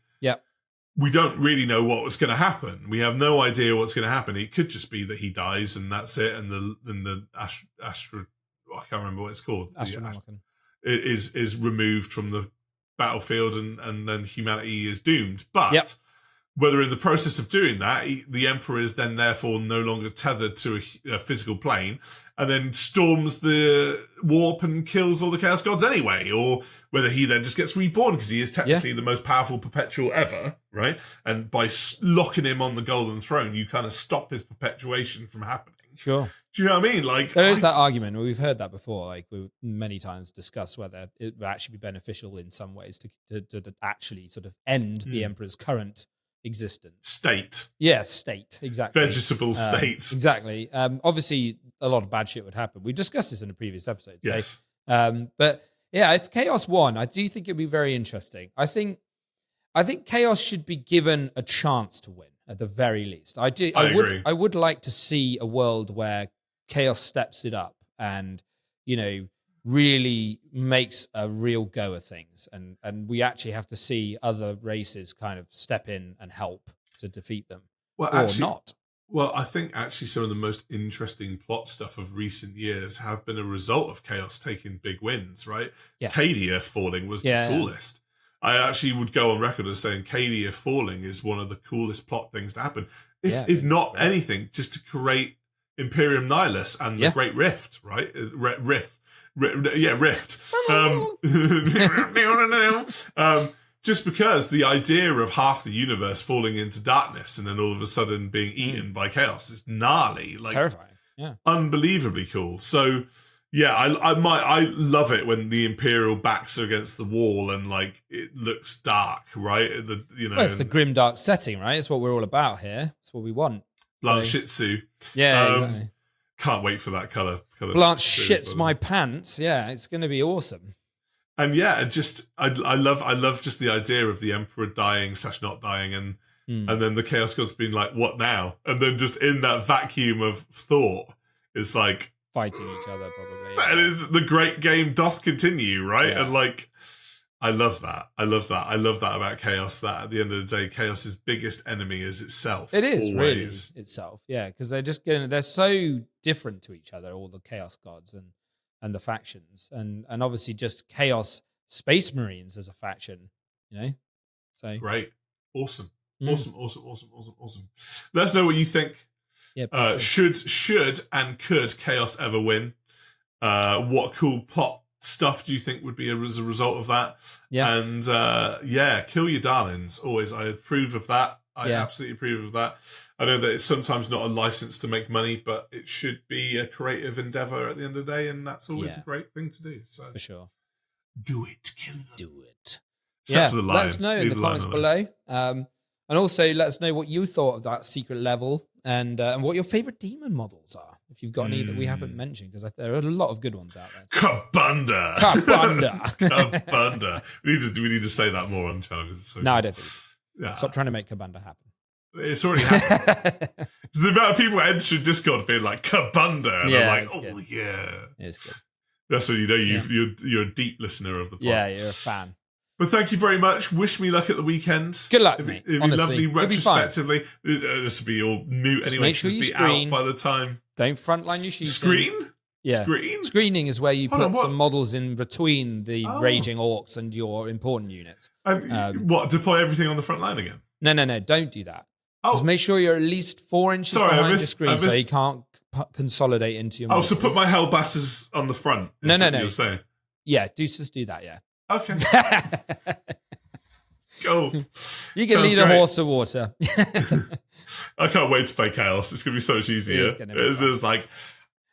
[SPEAKER 2] we don't really know what was going to happen. We have no idea what's going to happen. It could just be that he dies and that's it. And the I can't remember what it's called.
[SPEAKER 1] Astronomicon.
[SPEAKER 2] It is removed from the battlefield and then humanity is doomed. But whether in the process of doing that, the Emperor is then therefore no longer tethered to a physical plane, and then storms the warp and kills all the Chaos Gods anyway, or whether he then just gets reborn because he is technically the most powerful perpetual ever, right? And by locking him on the Golden Throne, you kind of stop his perpetuation from happening.
[SPEAKER 1] Sure.
[SPEAKER 2] Do you know what I mean? Like,
[SPEAKER 1] there is that argument. We've heard that before. Like, we many times discussed whether it would actually be beneficial in some ways to actually sort of end the Emperor's current existence.
[SPEAKER 2] State.
[SPEAKER 1] Yeah, state. Exactly.
[SPEAKER 2] Vegetable state.
[SPEAKER 1] Exactly. Obviously, a lot of bad shit would happen. We discussed this in a previous episode.
[SPEAKER 2] Yes.
[SPEAKER 1] But yeah, if Chaos won, I do think it'd be very interesting. I think Chaos should be given a chance to win at the very least. I agree. I would like to see a world where Chaos steps it up and, really makes a real go of things, and we actually have to see other races kind of step in and help to defeat them, or not.
[SPEAKER 2] Well, I think actually some of the most interesting plot stuff of recent years have been a result of Chaos taking big wins, right?
[SPEAKER 1] Yeah.
[SPEAKER 2] Cadia falling was the coolest. I actually would go on record as saying Cadia falling is one of the coolest plot things to happen. If not anything, just to create Imperium Nihilus and the Great Rift, right? Rift. Just because the idea of half the universe falling into darkness and then all of a sudden being eaten by chaos is gnarly,
[SPEAKER 1] it's terrifying,
[SPEAKER 2] unbelievably cool. So I love it when the Imperial backs against the wall and like it looks dark, right?
[SPEAKER 1] It's the grim dark setting, right? It's what we're all about here. It's what we want.
[SPEAKER 2] Blanchitsu.
[SPEAKER 1] Yeah, exactly.
[SPEAKER 2] Can't wait for that color.
[SPEAKER 1] Blanche shits my pants. Yeah, it's going to be awesome.
[SPEAKER 2] And I love just the idea of the Emperor dying / not dying, and then the Chaos Gods being like, what now? And then just in that vacuum of thought, it's like
[SPEAKER 1] fighting each other, probably.
[SPEAKER 2] And it's the great game doth continue, right?
[SPEAKER 1] Yeah.
[SPEAKER 2] And like, I love that. I love that about Chaos. That at the end of the day, Chaos's biggest enemy is itself.
[SPEAKER 1] It is
[SPEAKER 2] always.
[SPEAKER 1] Really itself, yeah, because they're so different to each other, all the Chaos Gods and the factions, and obviously just Chaos Space Marines as a faction, So
[SPEAKER 2] great, awesome. Let us know what you think.
[SPEAKER 1] Yeah,
[SPEAKER 2] should and could Chaos ever win? What cool plot stuff do you think would be as a result of that?
[SPEAKER 1] Yeah.
[SPEAKER 2] And kill your darlings. Always, I approve of that. I absolutely approve of that. I know that it's sometimes not a license to make money, but it should be a creative endeavor at the end of the day, and that's always a great thing to do. So
[SPEAKER 1] for sure,
[SPEAKER 2] do it, kill them.
[SPEAKER 1] Do it.
[SPEAKER 2] Except for the lion.
[SPEAKER 1] Let us know in the comments below. And also let us know what you thought of that secret level and what your favorite demon models are, if you've got any that we haven't mentioned, because there are a lot of good ones out there.
[SPEAKER 2] Kabunda. Kabunda. We need to say that more on the channel. So
[SPEAKER 1] no, I don't think. Yeah. Stop trying to make Kabunda happen.
[SPEAKER 2] It's already happened. So the amount of people entering Discord being like Kabunda, and I'm like, oh good. Yeah,
[SPEAKER 1] it's good.
[SPEAKER 2] That's when you know you're a deep listener of the pod.
[SPEAKER 1] Yeah, you're a fan.
[SPEAKER 2] But thank you very much. Wish me luck at the weekend.
[SPEAKER 1] Good luck, mate.
[SPEAKER 2] It'd be lovely retrospectively. This will be all moot anyway.
[SPEAKER 1] Make sure you
[SPEAKER 2] screen. Out by the time.
[SPEAKER 1] Don't frontline your shooting.
[SPEAKER 2] Screen?
[SPEAKER 1] Yeah.
[SPEAKER 2] Screen?
[SPEAKER 1] Screening is where you put some models in between the raging orcs and your important units.
[SPEAKER 2] What? Deploy everything on the front line again?
[SPEAKER 1] No. Don't do that. Just make sure you're at least 4 inches behind your screen so you can't consolidate into your models.
[SPEAKER 2] So put my Hellbasters on the front.
[SPEAKER 1] No.
[SPEAKER 2] You're saying?
[SPEAKER 1] Yeah, just do that, yeah.
[SPEAKER 2] Okay. Cool.
[SPEAKER 1] You can lead a horse to water.
[SPEAKER 2] I can't wait to play Chaos. It's going to be so much easier. It's just like...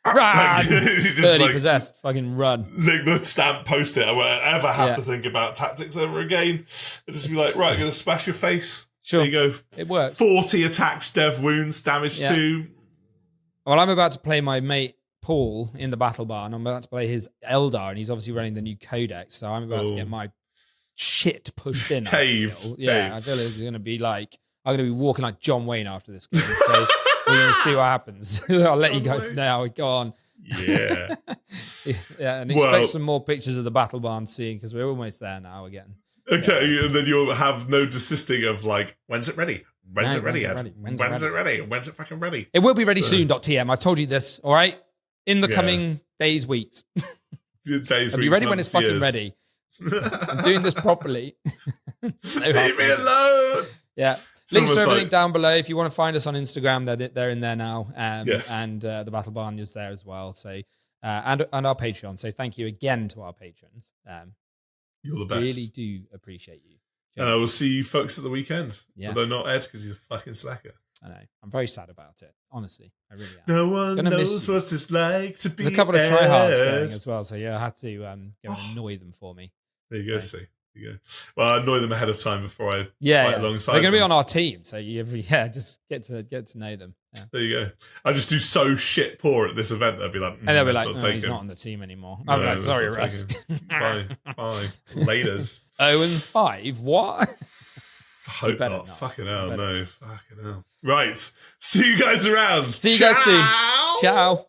[SPEAKER 1] Run! 30 possessed. Fucking run.
[SPEAKER 2] The stamp post-it. I won't ever have to think about tactics ever again. I'll just be like, right, I'm going to smash your face.
[SPEAKER 1] Sure.
[SPEAKER 2] There you go.
[SPEAKER 1] It works.
[SPEAKER 2] 40 attacks, dev wounds, damage 2.
[SPEAKER 1] Well, I'm about to play my mate Paul in the battle bar, and I'm about to play his Eldar, and he's obviously running the new codex, so I'm about to get my shit pushed in.
[SPEAKER 2] Caved.
[SPEAKER 1] I feel it's going to be like, I'm going to be walking like John Wayne after this game, so we're going to see what happens. I'll let you guys know. Go on.
[SPEAKER 2] Yeah.
[SPEAKER 1] And expect some more pictures of the battle barn soon, because we're almost there now again.
[SPEAKER 2] Okay, and then you'll have no desisting of like, when's it ready? When's it ready? When's it ready? When's it fucking ready?
[SPEAKER 1] It will be ready soon, .tm. I've told you this, all right? In the coming days, weeks.
[SPEAKER 2] I'll
[SPEAKER 1] be ready when it's fucking ready. I'm doing this properly.
[SPEAKER 2] Leave me alone.
[SPEAKER 1] Yeah. Links to everything down below. If you want to find us on Instagram, they're in there now. And the Battle Barn is there as well. So and our Patreon. So thank you again to our patrons.
[SPEAKER 2] You're the best.
[SPEAKER 1] Really do appreciate you.
[SPEAKER 2] And I will see you folks at the weekend.
[SPEAKER 1] Yeah.
[SPEAKER 2] Although not Ed, because he's a fucking slacker.
[SPEAKER 1] I know. I'm very sad about it. Honestly, I really am.
[SPEAKER 2] No one knows what it's like to be.
[SPEAKER 1] There's a couple of tryhards going as well, so I had to go and annoy them for me.
[SPEAKER 2] There you go. See. There you go. Well, I annoy them ahead of time before I fight alongside.
[SPEAKER 1] They're going to be on our team, so just get to know them. Yeah.
[SPEAKER 2] There you go. I just do so shit poor at this event. They'll be like,
[SPEAKER 1] and they'll be like, no, he's not on the team anymore. No, I'm like, sorry, Russ.
[SPEAKER 2] Bye. Laters.
[SPEAKER 1] 0-5. What?
[SPEAKER 2] I hope not. Fucking hell, no. Fucking hell. Right. See you guys around.
[SPEAKER 1] See you guys soon. Ciao.